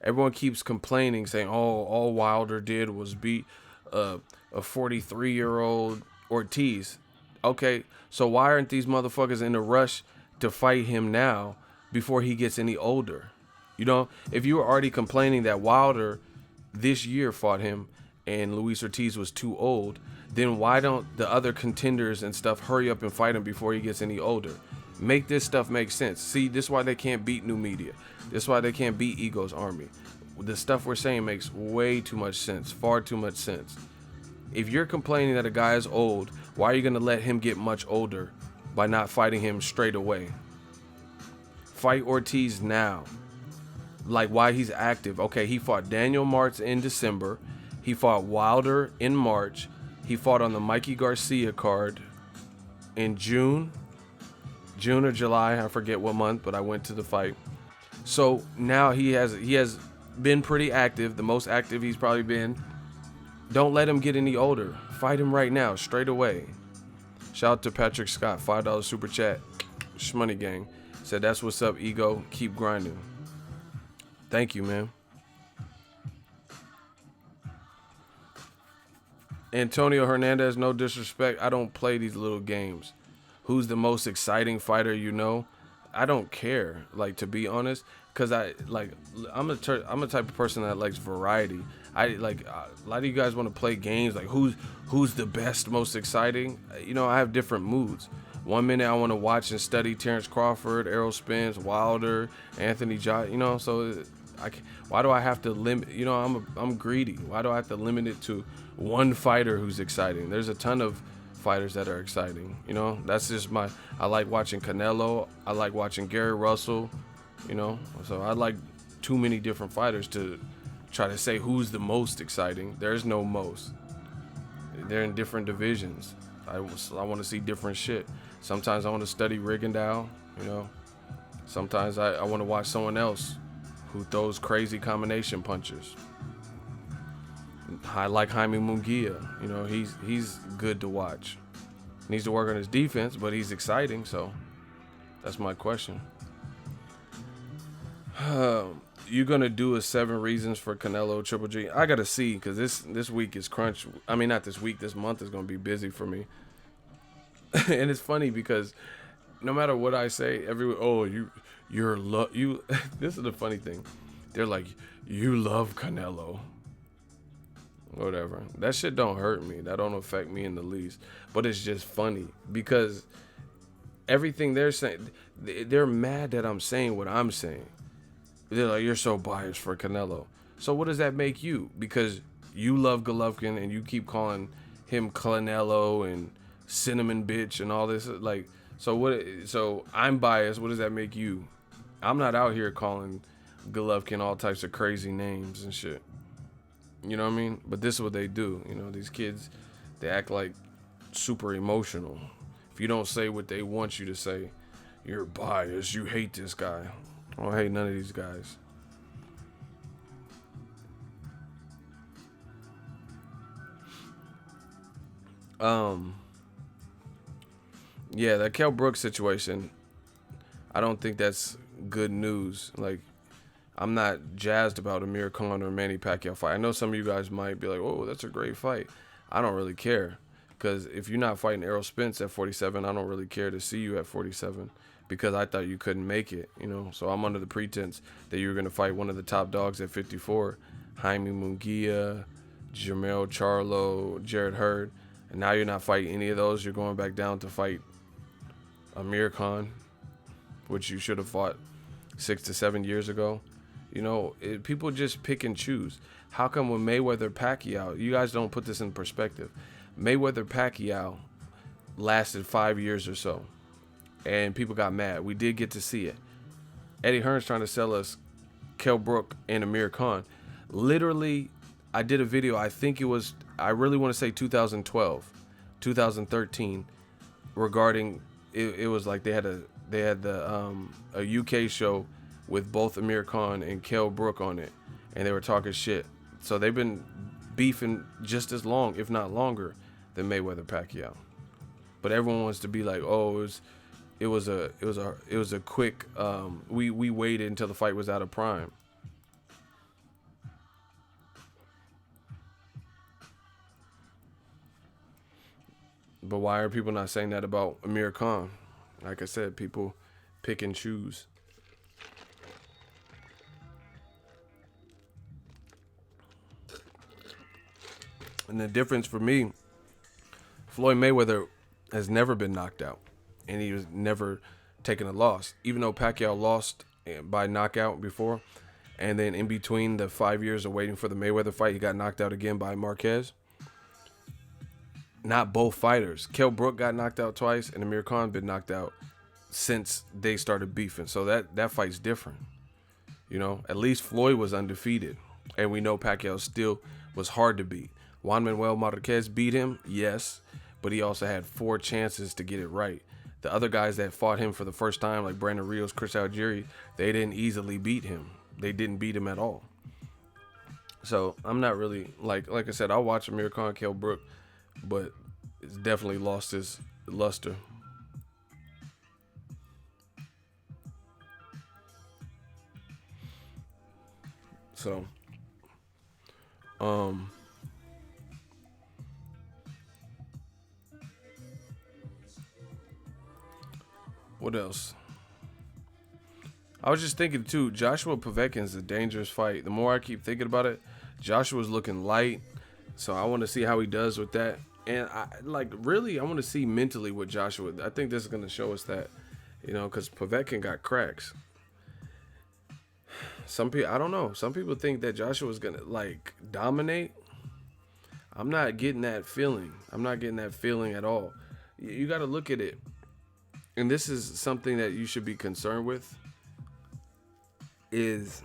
A: Everyone keeps complaining, saying, "Oh, all Wilder did was beat a 43-year-old Ortiz." Okay, so why aren't these motherfuckers in a rush to fight him now before he gets any older? You know, if you were already complaining that Wilder this year fought him and Luis Ortiz was too old, then why don't the other contenders and stuff hurry up and fight him before he gets any older? Make this stuff make sense. See, this is why they can't beat New Media. This is why they can't beat Ego's Army. The stuff we're saying makes way too much sense, far too much sense. If you're complaining that a guy is old, why are you going to let him get much older by not fighting him straight away? Fight Ortiz now. Like, why he's active. Okay, he fought Daniel Martz in December. He fought Wilder in March. He fought on the Mikey Garcia card in June or July. I forget what month, but I went to the fight. So now he has been pretty active, the most active he's probably been. Don't let him get any older. Fight him right now, straight away. Shout out to Patrick Scott, $5 super chat. Shmoney gang said, "That's what's up, Ego. Keep grinding." Thank you, man. Antonio Hernandez, no disrespect, I don't play these little games. Who's the most exciting fighter you know? I don't care, like, to be honest, because I'm a type of person that likes variety. A lot of you guys want to play games like who's the best, most exciting. You know, I have different moods. 1 minute I want to watch and study Terrence Crawford, Errol Spence, Wilder, Anthony Joshua. You know, so why do I have to limit? You know, I'm greedy. Why do I have to limit it to one fighter who's exciting? There's a ton of fighters that are exciting. You know, that's just I like watching Canelo. I like watching Gary Russell. You know, so I like too many different fighters to try to say who's the most exciting. There's no most. They're in different divisions. I want to see different shit. Sometimes I want to study Rigondeaux. You know, sometimes I want to watch someone else who throws crazy combination punches. I like Jaime Munguia. You know, he's good to watch. Needs to work on his defense, but he's exciting. So that's my question. You gonna do a 7 reasons for Canelo Triple G? I gotta see, because this week is crunch. I mean, not this week. This month is gonna be busy for me. And it's funny because no matter what I say, everyone, you. This is the funny thing. They're like, you love Canelo. Whatever. That shit don't hurt me. That don't affect me in the least. But it's just funny because everything they're saying, they're mad that I'm saying what I'm saying. They're like, you're so biased for Canelo. So what does that make you? Because you love Golovkin and you keep calling him Canelo and cinnamon bitch and all this. Like, so what? So I'm biased. What does that make you? I'm not out here calling Golovkin all types of crazy names and shit. You know what I mean? But this is what they do. You know, these kids, they act like super emotional. If you don't say what they want you to say, you're biased. You hate this guy. I don't hate none of these guys. Yeah, that Kell Brook situation, I don't think that's good news. Like, I'm not jazzed about Amir Khan or Manny Pacquiao fight. I know some of you guys might be like, "Oh, that's a great fight." I don't really care, because if you're not fighting Errol Spence at 47, I don't really care to see you at 47, because I thought you couldn't make it. You know, so I'm under the pretense that you were gonna fight one of the top dogs at 54, Jaime Munguia, Jermell Charlo, Jared Hurd, and now you're not fighting any of those. You're going back down to fight Amir Khan, which you should have fought 6 to 7 years ago. You know, people just pick and choose. How come when Mayweather Pacquiao, you guys don't put this in perspective? Mayweather Pacquiao lasted 5 years or so, and people got mad. We did get to see it. Eddie Hearn's trying to sell us Kell Brook and Amir Khan. Literally, I did a video. I think it was, I really want to say 2012, 2013, regarding it was like they had a UK show with both Amir Khan and Kell Brook on it, and they were talking shit. So they've been beefing just as long, if not longer, than Mayweather Pacquiao. But everyone wants to be like, oh, it was a quick. We waited until the fight was out of prime. But why are people not saying that about Amir Khan? Like I said, people pick and choose. And the difference for me, Floyd Mayweather has never been knocked out, and he was never taken a loss. Even though Pacquiao lost by knockout before, and then in between the 5 years of waiting for the Mayweather fight, he got knocked out again by Marquez. Not both fighters. Kell Brook got knocked out twice, and Amir Khan been knocked out since they started beefing. So that fight's different. You know, at least Floyd was undefeated, and we know Pacquiao still was hard to beat. Juan Manuel Marquez beat him, yes, but he also had 4 chances to get it right. The other guys that fought him for the first time, like Brandon Rios, Chris Algieri, they didn't easily beat him. They didn't beat him at all. So I'm not really, like I said, I'll watch Amir Khan, Kell Brook, but it's definitely lost its luster. So, what else? I was just thinking too, Joshua Povetkin is a dangerous fight. The more I keep thinking about it, Joshua's looking light, so I want to see how he does with that. And I want to see mentally what Joshua. I think this is going to show us that, you know, because Povetkin got cracks. Some people, I don't know. Some people think that Joshua's going to like dominate. I'm not getting that feeling. I'm not getting that feeling at all. You got to look at it. And this is something that you should be concerned with, is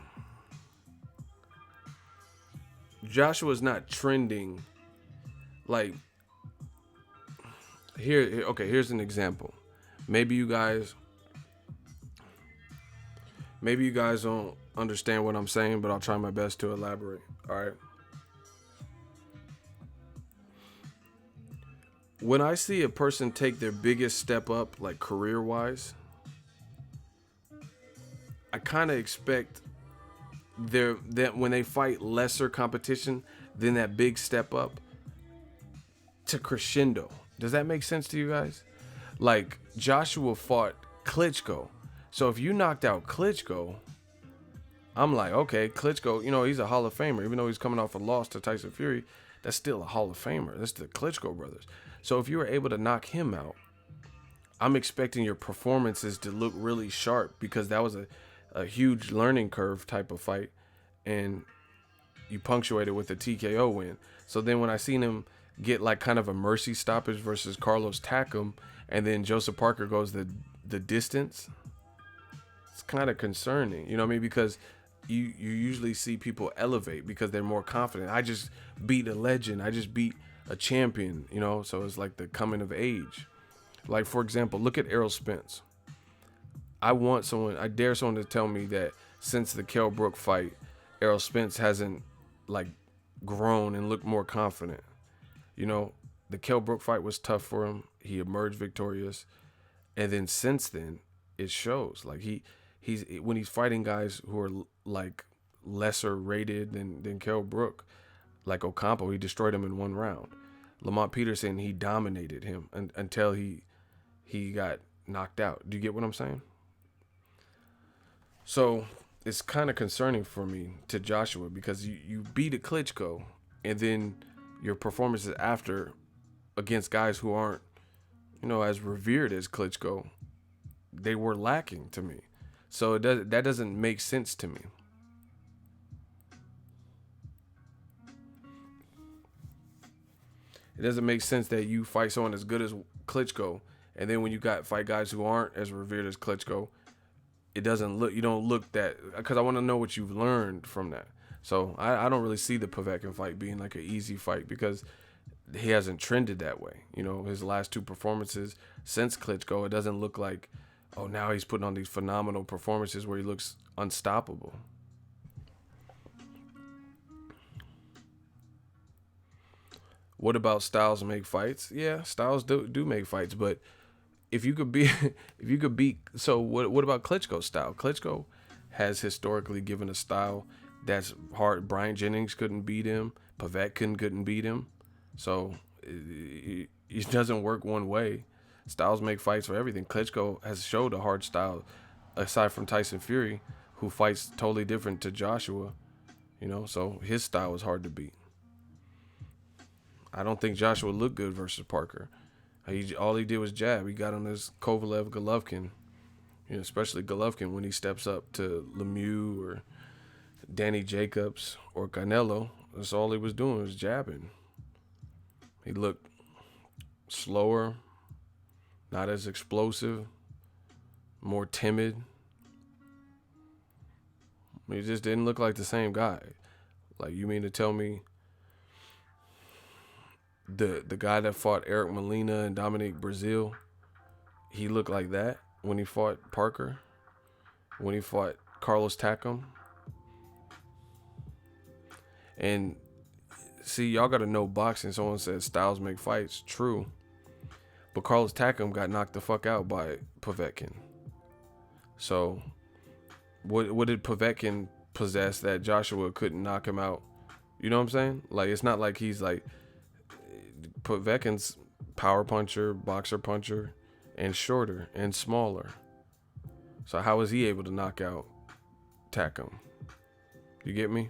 A: Joshua's not trending like here. Okay, here's an example. Maybe you guys don't understand what I'm saying, but I'll try my best to elaborate. All right. When I see a person take their biggest step up, like career-wise, I kind of expect that when they fight lesser competition than that big step up, to crescendo. Does that make sense to you guys? Like Joshua fought Klitschko. So if you knocked out Klitschko, I'm like, okay, Klitschko, you know, he's a Hall of Famer. Even though he's coming off a loss to Tyson Fury, that's still a Hall of Famer. That's the Klitschko brothers. So if you were able to knock him out, I'm expecting your performances to look really sharp, because that was a huge learning curve type of fight, and you punctuate it with a TKO win. So then when I seen him get like kind of a mercy stoppage versus Carlos Takam, and then Joseph Parker goes the distance, it's kind of concerning. You know what I mean? Because you usually see people elevate because they're more confident. I just beat a legend. I just beat a champion. You know, so it's like the coming of age. Like, for example, look at Errol Spence. I dare someone to tell me that since the Kell Brook fight, Errol Spence hasn't like grown and looked more confident. You know, the Kell Brook fight was tough for him. He emerged victorious. And then since then, it shows. Like he's when he's fighting guys who are like lesser rated than Kell Brook, like Ocampo, he destroyed him in one round. Lamont Peterson, he dominated him until he got knocked out. Do you get what I'm saying? So it's kind of concerning for me to Joshua because you beat a Klitschko, and then your performances after against guys who aren't, as revered as Klitschko, they were lacking to me. So that doesn't make sense to me. It doesn't make sense that you fight someone as good as Klitschko, and then when you fight guys who aren't as revered as Klitschko, you don't look that, because I want to know what you've learned from that. So I don't really see the Povetkin fight being like an easy fight because he hasn't trended that way. His last two performances since Klitschko, it doesn't look like, oh, now he's putting on these phenomenal performances where he looks unstoppable. What about styles make fights? Yeah, styles do make fights, but if you could be, so what about Klitschko's style? Klitschko has historically given a style that's hard. Brian Jennings couldn't beat him. Povetkin couldn't beat him. So it doesn't work one way. Styles make fights for everything. Klitschko has showed a hard style, aside from Tyson Fury, who fights totally different to Joshua. So his style is hard to beat. I don't think Joshua looked good versus Parker. All he did was jab. He got on this Kovalev Golovkin, especially Golovkin when he steps up to Lemieux or Danny Jacobs or Canelo. That's all he was doing was jabbing. He looked slower, not as explosive, more timid. He just didn't look like the same guy. Like, you mean to tell me the guy that fought Eric Molina and Dominic Brazil, he looked like that when he fought Parker, when he fought Carlos Takam? And see, y'all got to know boxing. Someone says styles make fights. True. But Carlos Takam got knocked the fuck out by Povetkin. So what did Povetkin possess that Joshua couldn't knock him out? You know what I'm saying? Like, it's not like he's like Povetkin's power puncher, boxer puncher, and shorter and smaller. So how was he able to knock out Takam? You get me?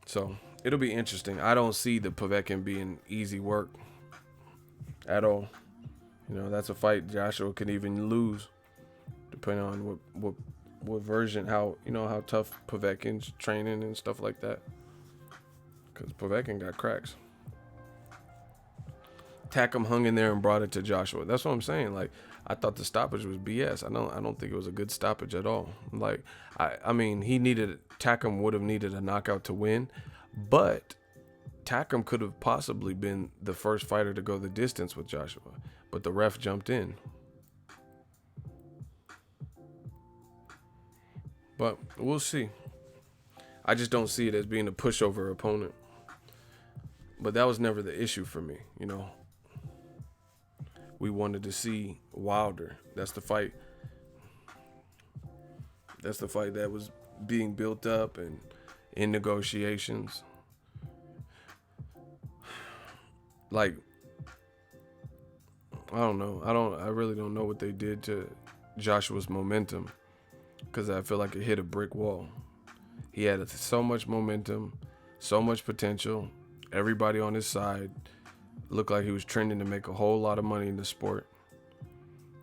A: So it'll be interesting. I don't see the Povetkin being easy work at all. That's a fight Joshua can even lose, depending on what version, how tough Povetkin's training and stuff like that. Because Povetkin got cracks. Takam hung in there and brought it to Joshua. That's what I'm saying. Like, I thought the stoppage was BS. I don't think it was a good stoppage at all. Like, I mean, Takam would have needed a knockout to win, but Takam could have possibly been the first fighter to go the distance with Joshua, but the ref jumped in. But we'll see. I just don't see it as being a pushover opponent. But that was never the issue for me, We wanted to see Wilder. That's the fight. That's the fight that was being built up and in negotiations. Like, I don't know. I really don't know what they did to Joshua's momentum, because I feel like it hit a brick wall. He had so much momentum, so much potential. Everybody on his side looked like he was trending to make a whole lot of money in the sport.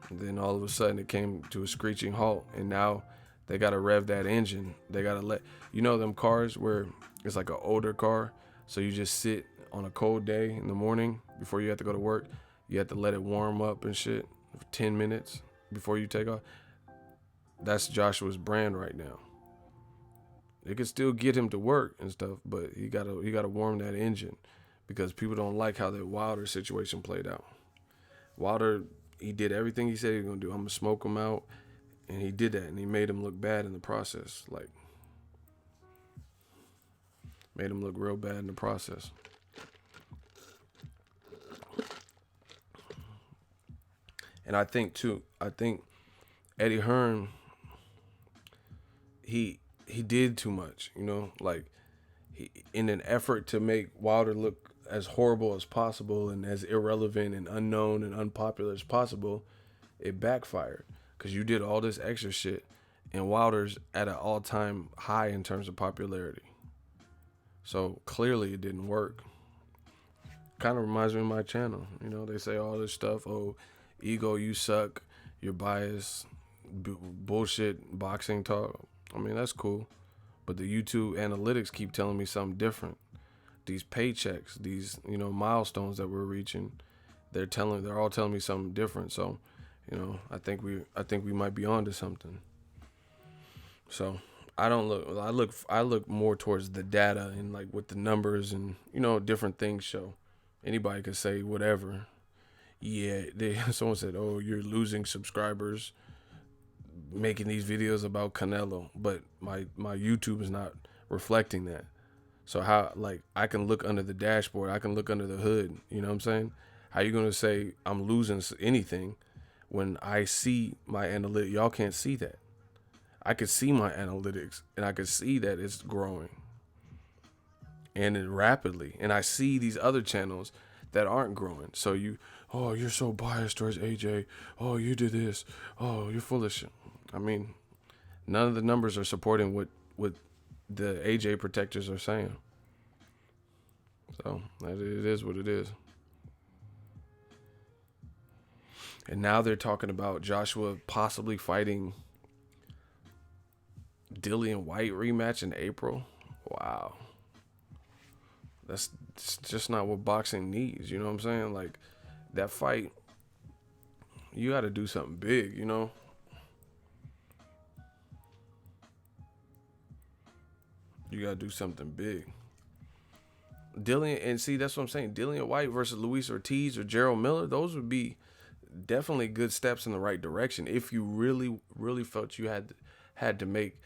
A: And then all of a sudden it came to a screeching halt. And now They gotta rev that engine. They gotta let them cars where it's like an older car, so you just sit on a cold day in the morning before you have to go to work. You have to let it warm up and shit for 10 minutes before you take off. That's Joshua's brand right now. It could still get him to work and stuff, but he gotta warm that engine because people don't like how that Wilder situation played out. Wilder, he did everything he said he was gonna do. I'm gonna smoke him out, and he did that, and he made him look bad in the process. Like, made him look real bad in the process. And I think Eddie Hearn, he did too much, like in an effort to make Wilder look as horrible as possible and as irrelevant and unknown and unpopular as possible, it backfired because you did all this extra shit and Wilder's at an all-time high in terms of popularity. So clearly it didn't work. Kind of reminds me of my channel. They say all this stuff. Oh, ego, you suck. You're biased. Bullshit boxing talk. I mean, that's cool. But the YouTube analytics keep telling me something different. These paychecks, these, milestones that we're reaching, they're all telling me something different. So, I think we might be onto something. So I look more towards the data and like what the numbers and, different things show. Anybody could say whatever. Yeah, someone said, oh, you're losing subscribers making these videos about Canelo, but my YouTube is not reflecting that. So how, like, I can look under the dashboard, I can look under the hood, you know what I'm saying? How you gonna say I'm losing anything when I see my analytics? Y'all can't see that. I could see my analytics and I could see that it's growing and it rapidly. And I see these other channels that aren't growing. So you're so biased towards AJ. Oh, you did this. Oh, you're full of shit. I mean, none of the numbers are supporting what the AJ protectors are saying. So it is what it is. And now they're talking about Joshua possibly fighting Dillian White rematch in April. Wow. That's just not what boxing needs. You know what I'm saying? Like, that fight, you got to do something big, You got to do something big. And see, that's what I'm saying. Dillian White versus Luis Ortiz or Gerald Miller, those would be definitely good steps in the right direction if you really, really felt you had to make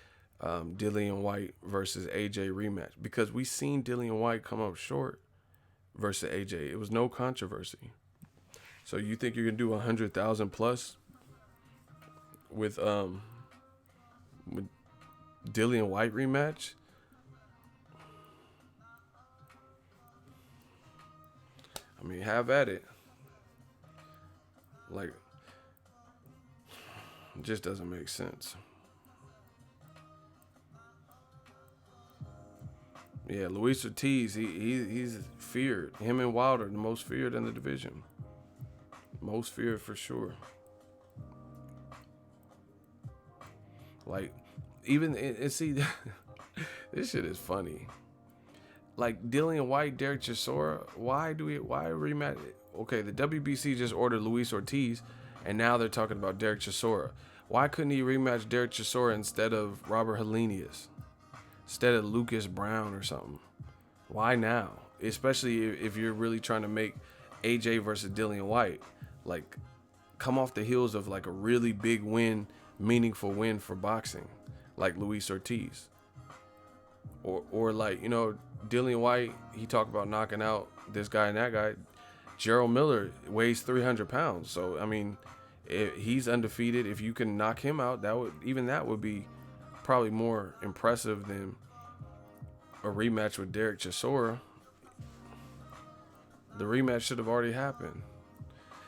A: Dillian White versus AJ rematch, because we seen Dillian White come up short versus AJ. It was no controversy. So you think you're gonna do 100,000 plus with Dillian White rematch? I mean, have at it. Like, it just doesn't make sense. Yeah, Luis Ortiz, he's feared. Him and Wilder, the most feared in the division. Most feared for sure. Like, even, and see, this shit is funny. Like, Dillian White, Derek Chisora, why rematch? Okay, the WBC just ordered Luis Ortiz, and now they're talking about Derek Chisora. Why couldn't he rematch Derek Chisora instead of Robert Helenius? Instead of Lucas Brown or something? Why now? Especially if you're really trying to make AJ versus Dillian White, like, come off the heels of like a really big win, meaningful win for boxing, like Luis Ortiz. Or like, Dillian White, he talked about knocking out this guy and that guy. Gerald Miller weighs 300 pounds. So, I mean, he's undefeated. If you can knock him out, that would be probably more impressive than a rematch with Derek Chisora. The rematch should have already happened.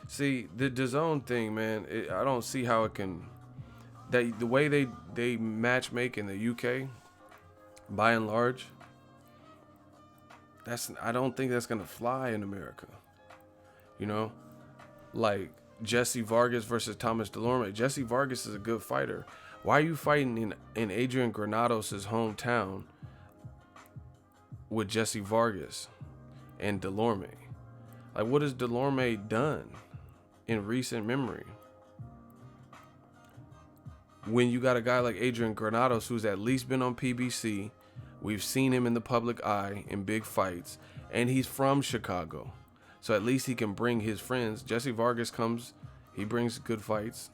A: See, the DAZN thing, man, I don't see how it can. The way they match make in the UK, by and large, I don't think that's gonna fly in America. Like Jesse Vargas versus Thomas Delorme. Jesse Vargas is a good fighter, Why are you fighting in Adrian Granados' hometown with Jesse Vargas and Delorme? Like, what has Delorme done in recent memory? When you got a guy like Adrian Granados who's at least been on PBC, we've seen him in the public eye in big fights, and he's from Chicago. So at least he can bring his friends. Jesse Vargas comes, he brings good fights.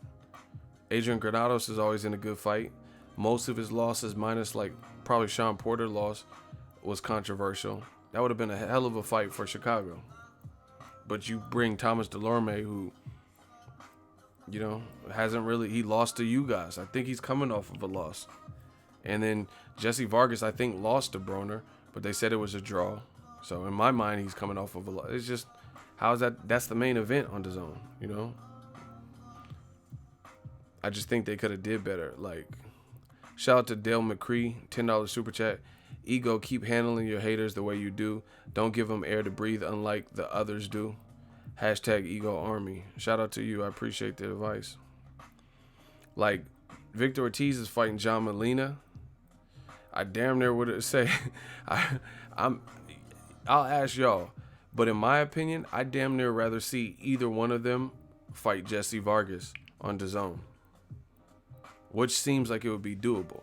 A: Adrian Granados is always in a good fight. Most of his losses, minus like probably Sean Porter loss, was controversial. That would have been a hell of a fight for Chicago. But you bring Thomas Delorme, who, you know, hasn't really, he lost to you guys. I think he's coming off of a loss. And then Jesse Vargas, I think, lost to Broner, but they said it was a draw. So in my mind, he's coming off of a loss. It's just, how's that? That's the main event on DAZN, you know? I just think they could have did better. Like, shout out to Dale McCree, $10 super chat. Ego, keep handling your haters the way you do. Don't give them air to breathe unlike the others do. Hashtag Ego Army. Shout out to you. I appreciate the advice. Like, Victor Ortiz is fighting John Molina. I damn near would say, I'll ask y'all, but in my opinion, I damn near rather see either one of them fight Jesse Vargas on DAZN, which seems like it would be doable.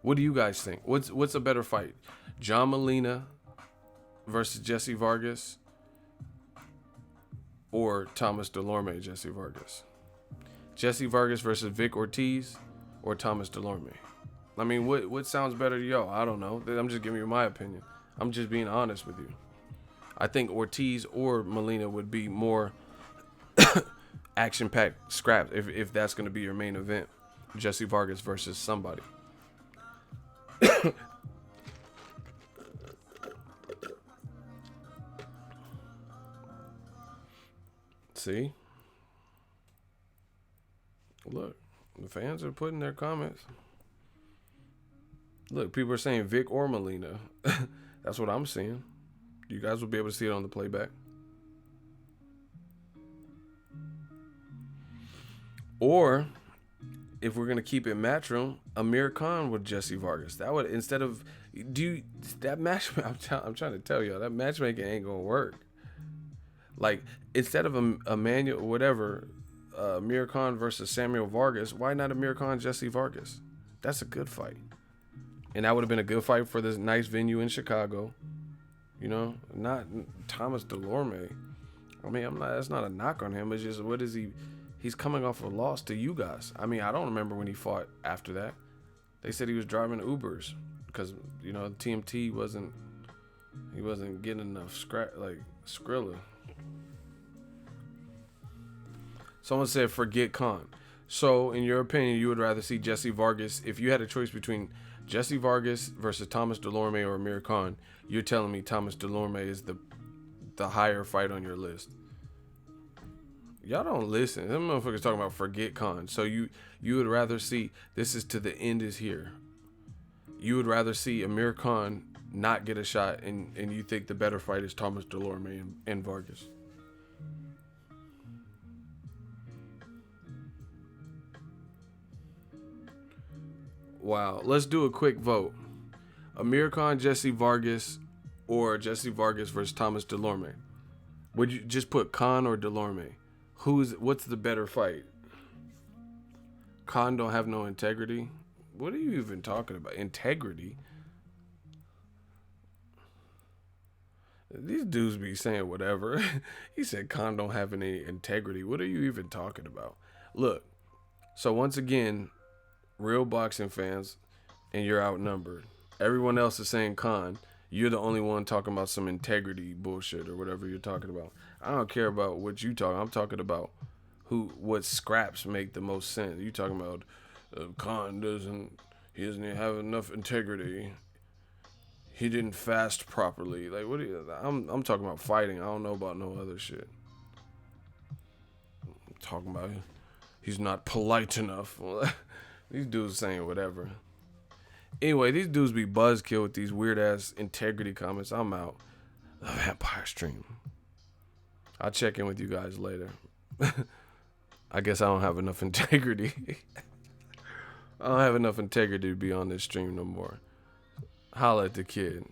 A: What do you guys think? What's a better fight? John Molina versus Jesse Vargas, or Thomas Delorme, Jesse Vargas? Jesse Vargas versus Vic Ortiz, or Thomas Delorme? I mean, what sounds better to y'all? I don't know. I'm just giving you my opinion. I'm just being honest with you. I think Ortiz or Molina would be more action-packed scraps if that's going to be your main event. Jesse Vargas versus somebody. See? Look, the fans are putting their comments. Look, people are saying Vic or Molina. That's what I'm seeing. You guys will be able to see it on the playback. Or, if we're gonna keep it matchroom, Amir Khan with Jesse Vargas. That would, instead of that match. I'm trying to tell y'all, that matchmaking ain't gonna work. Like, instead of Emmanuel, whatever, Amir Khan versus Samuel Vargas, why not Amir Khan Jesse Vargas? That's a good fight. And that would have been a good fight for this nice venue in Chicago. You know, not Thomas Delorme. I mean, that's not a knock on him. It's just, what is he? He's coming off a loss to you guys. I mean, I don't remember when he fought after that. They said he was driving Ubers because, you know, TMT wasn't getting enough Skrilla. Someone said, forget Khan. So, in your opinion, you would rather see Jesse Vargas, if you had a choice between Jesse Vargas versus Thomas Delorme or Amir Khan, you're telling me Thomas Delorme is the higher fight on your list. Y'all don't listen. Them motherfuckers talking about forget Khan. So you would rather see, this is to the end is here. You would rather see Amir Khan not get a shot, and you think the better fight is Thomas Delorme and Vargas. Wow. Let's do a quick vote. Amir Khan, Jesse Vargas, or Jesse Vargas versus Thomas Delorme? Would you just put Khan or Delorme? What's the better fight? Khan don't have no integrity. What are you even talking about? Integrity? These dudes be saying whatever. He said Khan don't have any integrity. What are you even talking about? Look, so once again, real boxing fans, and you're outnumbered. Everyone else is saying Khan. You're the only one talking about some integrity bullshit or whatever you're talking about. I don't care about what you talk. I'm talking about what scraps make the most sense. You talking about Khan doesn't even have enough integrity. He didn't fast properly. Like, what? I'm talking about fighting. I don't know about no other shit. I'm talking about he's not polite enough. These dudes saying whatever. Anyway, these dudes be buzzkill with these weird ass integrity comments. I'm out. The Vampire Stream. I'll check in with you guys later. I guess I don't have enough integrity. I don't have enough integrity to be on this stream no more. Holla at the kid.